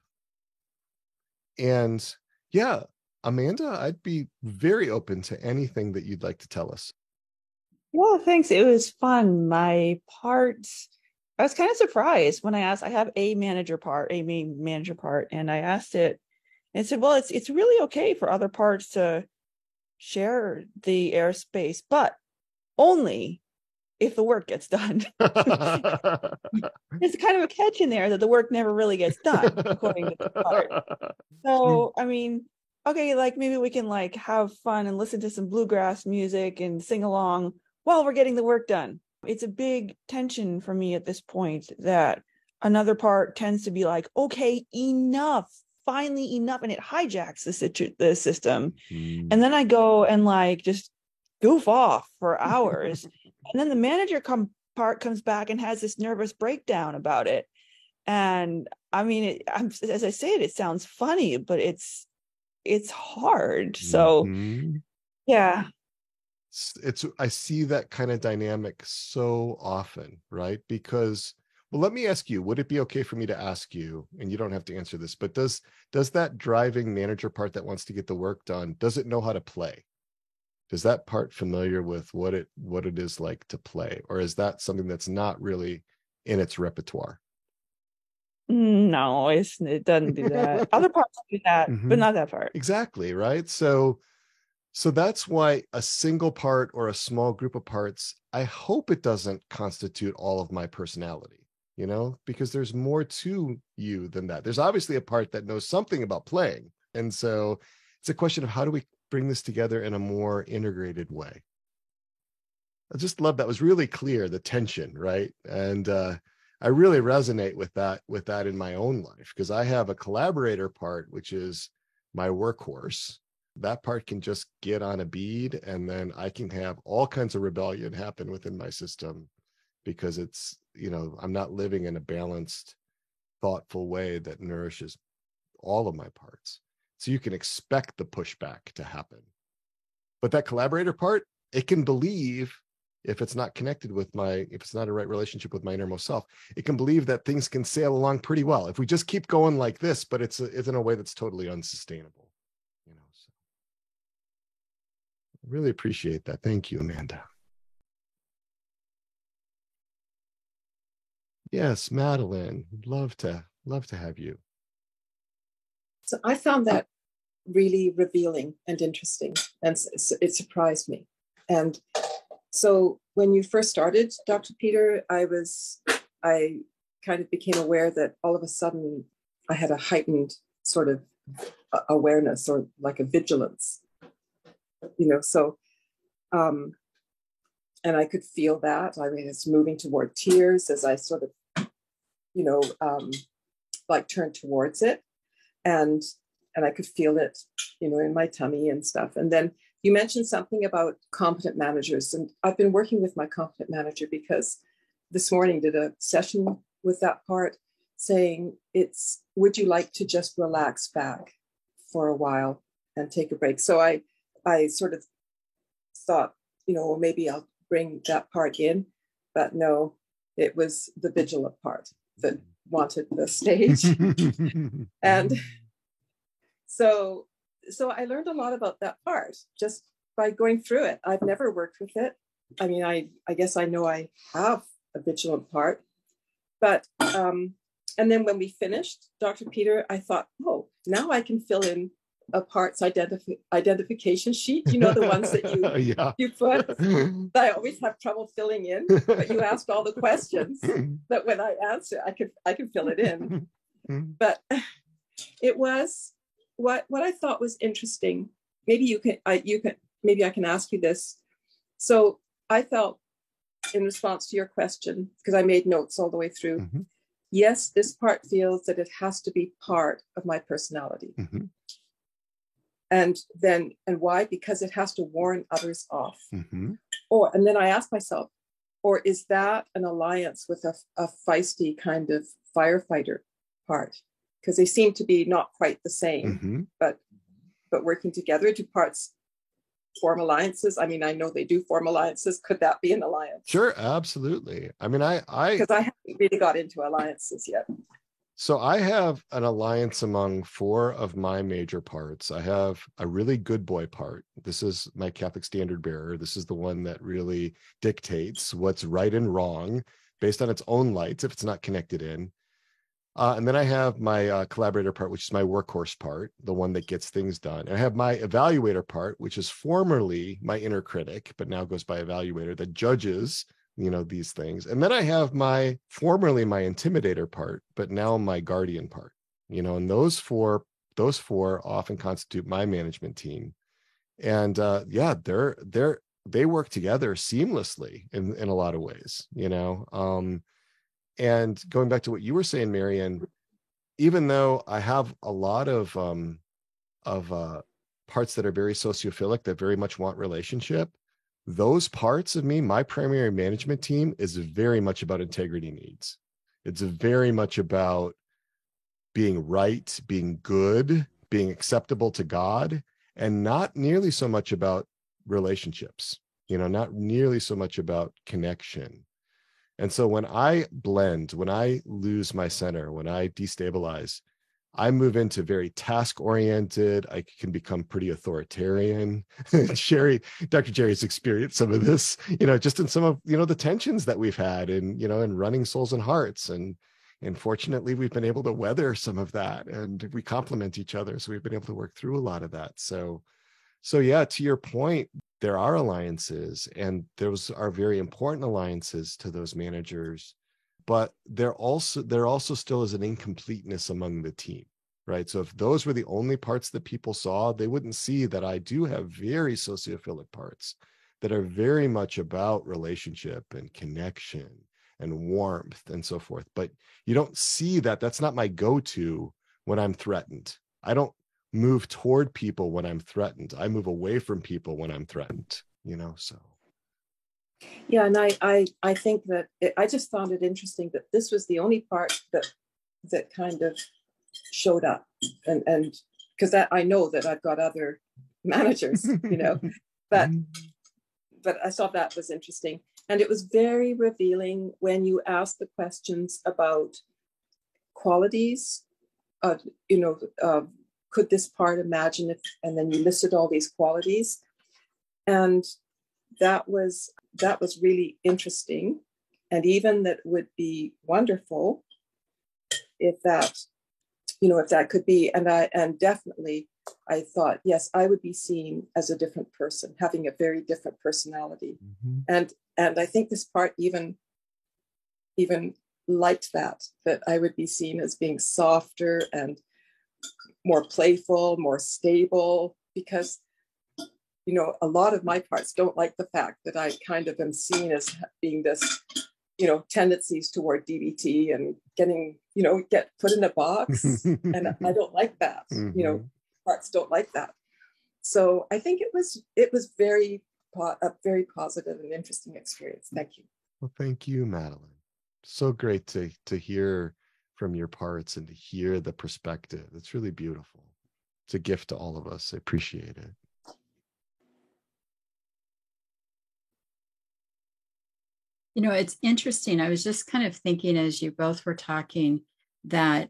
And yeah, Amanda, I'd be very open to anything that you'd like to tell us. Well, thanks. It was fun. My parts, I was kind of surprised when I asked. I have a main manager part, and I asked it, and it said, well, it's really okay for other parts to share the airspace, but only if the work gets done. There's kind of a catch in there that the work never really gets done, according to the part. So, I mean, okay, like maybe we can like have fun and listen to some bluegrass music and sing along while we're getting the work done. It's a big tension for me at this point that another part tends to be like, okay, enough, finally enough, and it hijacks the system. And then I go and like just goof off for hours. And then the manager part comes back and has this nervous breakdown about it. And I mean, as I say it sounds funny, but it's hard. So yeah. I see that kind of dynamic so often, right? Because, well, let me ask you, would it be okay for me to ask you, and you don't have to answer this, but does that driving manager part that wants to get the work done, does it know how to play? Is that part familiar with what it is like to play? Or is that something that's not really in its repertoire? No, it doesn't do that. Other parts do that, but not that part. Exactly, right? So that's why a single part or a small group of parts, I hope it doesn't constitute all of my personality, because there's more to you than that. There's obviously a part that knows something about playing. And so it's a question of how do we bring this together in a more integrated way? I just love that. It was really clear, the tension, right? And I really resonate with that in my own life, because I have a collaborator part, which is my workhorse. That part can just get on a bead, and then I can have all kinds of rebellion happen within my system because it's, I'm not living in a balanced, thoughtful way that nourishes all of my parts. So you can expect the pushback to happen. But that collaborator part, it can believe, if it's not connected with if it's not a right relationship with my innermost self, it can believe that things can sail along pretty well if we just keep going like this, but it's in a way that's totally unsustainable. So I really appreciate that. Thank you, Amanda. Yes, Madeline, love to have you. So I found that really revealing and interesting, and it surprised me. And so when you first started, Dr. Peter, I kind of became aware that all of a sudden I had a heightened sort of awareness, or like a vigilance, so, And I could feel that. I mean, it's moving toward tears as I sort of, like turned towards it. And I could feel it, in my tummy and stuff. And then you mentioned something about competent managers. And I've been working with my competent manager because this morning did a session with that part saying would you like to just relax back for a while and take a break? So I sort of thought, maybe I'll bring that part in, but no, it was the vigilant part that wanted the stage. And so I learned a lot about that part just by going through it. I've never worked with it. I mean, I guess I know I have a vigilant part, but and then when we finished, Dr. Peter, I thought, oh, now I can fill in a parts identification sheet, the ones that you put. I always have trouble filling in, but you asked all the questions that when I answer, I can fill it in. But it was what I thought was interesting. Maybe maybe I can ask you this. So I felt, in response to your question, because I made notes all the way through, yes, this part feels that it has to be part of my personality. And why? Because it has to warn others off. And then I asked myself, or is that an alliance with a feisty kind of firefighter part? Because they seem to be not quite the same, but working together. Do parts form alliances? I mean, I know they do form alliances. Could that be an alliance? Sure, absolutely. I mean, because I haven't really got into alliances yet. So I have an alliance among 4 of my major parts. I have a really good boy part. This is my Catholic standard bearer. This is the one that really dictates what's right and wrong based on its own lights if it's not connected in. And then I have my collaborator part, which is my workhorse part, the one that gets things done. And I have my evaluator part, which is formerly my inner critic, but now goes by evaluator, that judges these things. And then I have formerly my intimidator part, but now my guardian part, and those four often constitute my management team. And they work together seamlessly in a lot of ways, and going back to what you were saying, Marian, even though I have a lot of parts that are very sociophilic, that very much want relationship, those parts of me, my primary management team, is very much about integrity needs. It's very much about being right, being good, being acceptable to God, and not nearly so much about relationships, not nearly so much about connection. And so when I blend, when I lose my center, when I destabilize, I move into very task-oriented. I can become pretty authoritarian. Dr. Jerry's experienced some of this, just in some of, the tensions that we've had in running Souls and Hearts. And fortunately, we've been able to weather some of that, and we complement each other. So we've been able to work through a lot of that. So yeah, to your point, there are alliances, and those are very important alliances to those managers. But there also still is an incompleteness among the team, right? So if those were the only parts that people saw, they wouldn't see that I do have very sociophilic parts that are very much about relationship and connection and warmth and so forth. But you don't see that. That's not my go-to when I'm threatened. I don't move toward people when I'm threatened. I move away from people when I'm threatened, so. Yeah, and I think that I just found it interesting that this was the only part that kind of showed up, and because I know that I've got other managers, but I thought that was interesting, and it was very revealing when you asked the questions about qualities of, could this part imagine if, and then you listed all these qualities, and that was really interesting. And even that would be wonderful if that could be. And definitely I thought, yes, I would be seen as a different person, having a very different personality. And I think this part even liked that I would be seen as being softer and more playful, more stable, because a lot of my parts don't like the fact that I kind of am seen as being this, tendencies toward DBT and getting, get put in a box. And I don't like that. Mhm. Parts don't like that. So I think it was a very positive and interesting experience. Thank you. Well, thank you, Madeline. So great to hear from your parts and to hear the perspective. It's really beautiful. It's a gift to all of us. I appreciate it. It's interesting. I was just kind of thinking as you both were talking that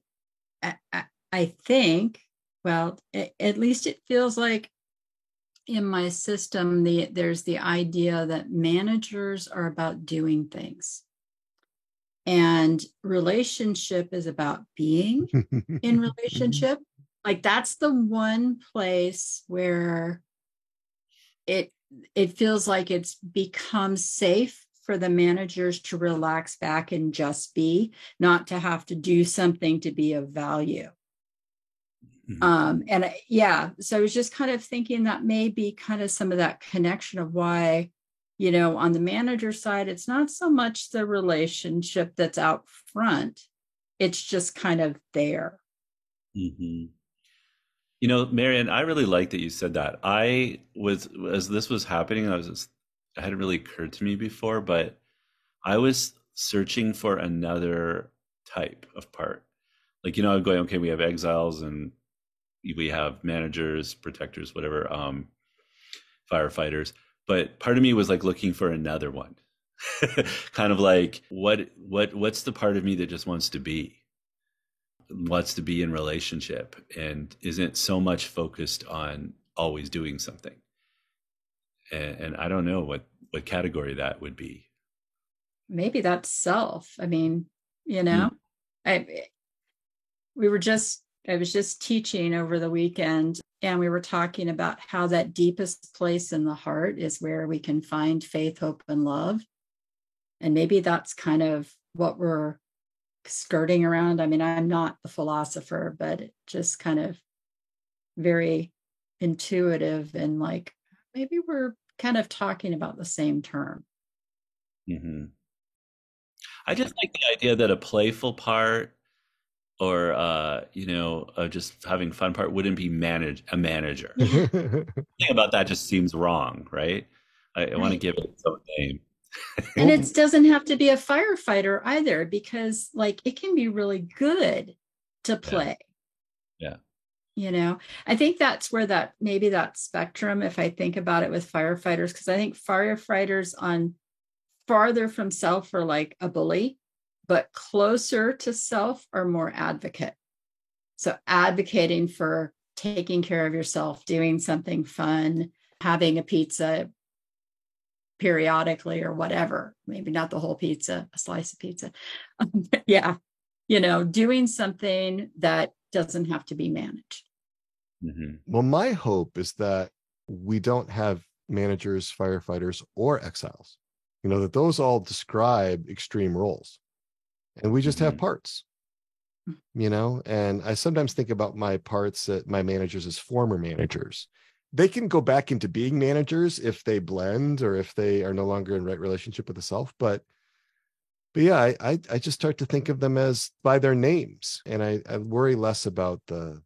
I think, well, at least it feels like in my system, there's the idea that managers are about doing things. And relationship is about being in relationship. Like that's the one place where it feels like it's become safe for the managers to relax back and just be, not to have to do something to be of value. So I was just kind of thinking that may be kind of some of that connection of why, on the manager side, it's not so much the relationship that's out front. It's just kind of there. Mm-hmm. Marian, I really like that you said that. As this was happening, it hadn't really occurred to me before, but I was searching for another type of part. Like, I'm going, okay, we have exiles and we have managers, protectors, whatever, firefighters. But part of me was like looking for another one. Kind of like what's the part of me that just wants to be in relationship and isn't so much focused on always doing something. And I don't know what category that would be. Maybe that's self. I mean, I was just teaching over the weekend, and we were talking about how that deepest place in the heart is where we can find faith, hope, and love. And maybe that's kind of what we're skirting around. I mean, I'm not a philosopher, but it just kind of very intuitive and like maybe we're kind of talking about the same term. Mm-hmm. I just like the idea that a playful part or just having fun part wouldn't be a manager. The thing about that just seems wrong, right? I want to give it its own name. And it doesn't have to be a firefighter either, because like it can be really good to play. Yeah. I think that's where maybe that spectrum, if I think about it with firefighters, because I think firefighters on farther from self are like a bully, but closer to self are more advocate. So advocating for taking care of yourself, doing something fun, having a pizza periodically or whatever, maybe not the whole pizza, a slice of pizza. Yeah. Doing something that doesn't have to be managed. Mm-hmm. Well, my hope is that we don't have managers, firefighters, or exiles, that those all describe extreme roles. And we just have parts, and I sometimes think about my parts at my managers as former managers. They can go back into being managers if they blend or if they are no longer in right relationship with the self. But yeah, I just start to think of them as by their names, and I worry less about the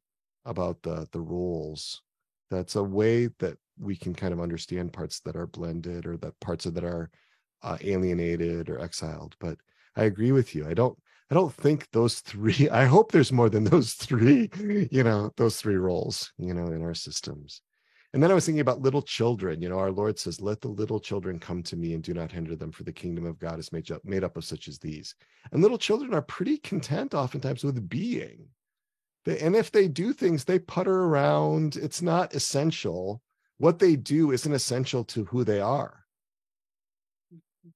roles. That's a way that we can kind of understand parts that are blended or that parts that are alienated or exiled. But I agree with you. I don't think those three, I hope there's more than those three, those three roles, in our systems. And then I was thinking about little children. Our Lord says, let the little children come to me and do not hinder them, for the kingdom of God is made up of such as these. And little children are pretty content oftentimes with being. And if they do things, they putter around. It's not essential. What they do isn't essential to who they are.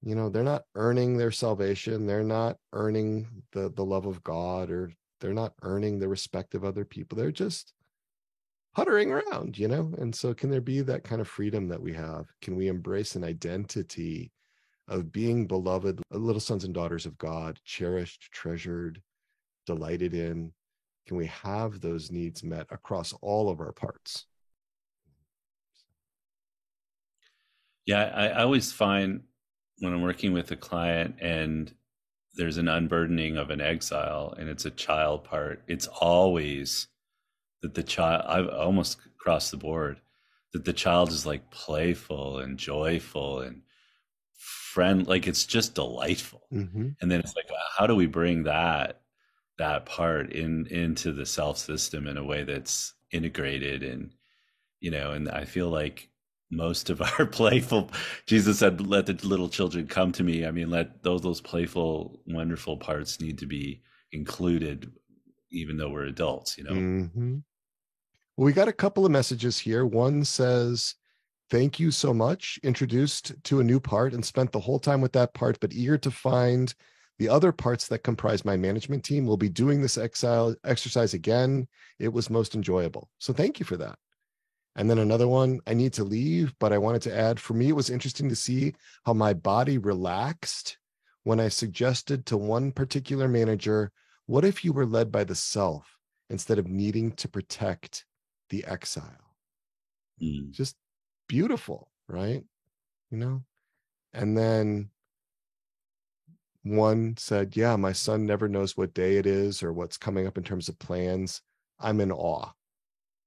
They're not earning their salvation. They're not earning the love of God, or they're not earning the respect of other people. They're just puttering around, And so can there be that kind of freedom that we have? Can we embrace an identity of being beloved, little sons and daughters of God, cherished, treasured, delighted in? Can we have those needs met across all of our parts? Yeah, I always find when I'm working with a client and there's an unburdening of an exile and it's a child part, it's always that the child, I've almost across the board, that the child is like playful and joyful and friend, like it's just delightful. Mm-hmm. And then it's like, how do we bring that part into the self system in a way that's integrated? And and I feel like most of our playful, Jesus said, let the little children come to me. I mean, let those playful, wonderful parts need to be included, even though we're adults, Mm-hmm. Well, we got a couple of messages here. One says, thank you so much. Introduced to a new part and spent the whole time with that part, but eager to find the other parts that comprise my management team. We'll be doing this exercise again. It was most enjoyable. So thank you for that. And then another one, I need to leave, but I wanted to add, for me, it was interesting to see how my body relaxed when I suggested to one particular manager, what if you were led by the self instead of needing to protect the exile? Just beautiful, right? And then one said, yeah, my son never knows what day it is or what's coming up in terms of plans. I'm in awe,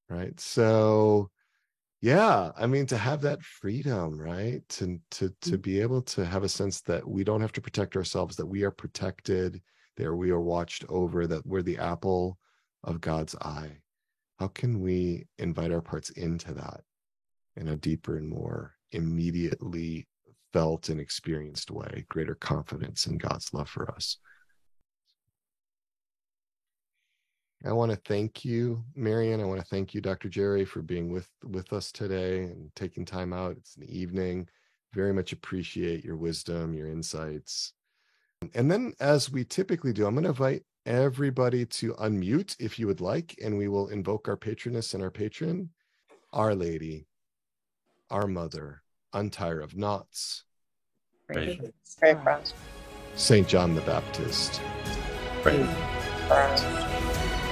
right? So yeah, I mean, to have that freedom, right? To be able to have a sense that we don't have to protect ourselves, that we are protected, that we are watched over, that we're the apple of God's eye. How can we invite our parts into that in a deeper and more immediately felt and experienced way, greater confidence in God's love for us? I want to thank you, Marian. I want to thank you, Dr. Jerry, for being with us today and taking time out. It's an evening. Very much appreciate your wisdom, your insights. And then, as we typically do, I'm going to invite everybody to unmute if you would like, and we will invoke our patroness and our patron, Our Lady, our Mother, Untier of Knots, Pray for us. St. John the Baptist, Pray for us.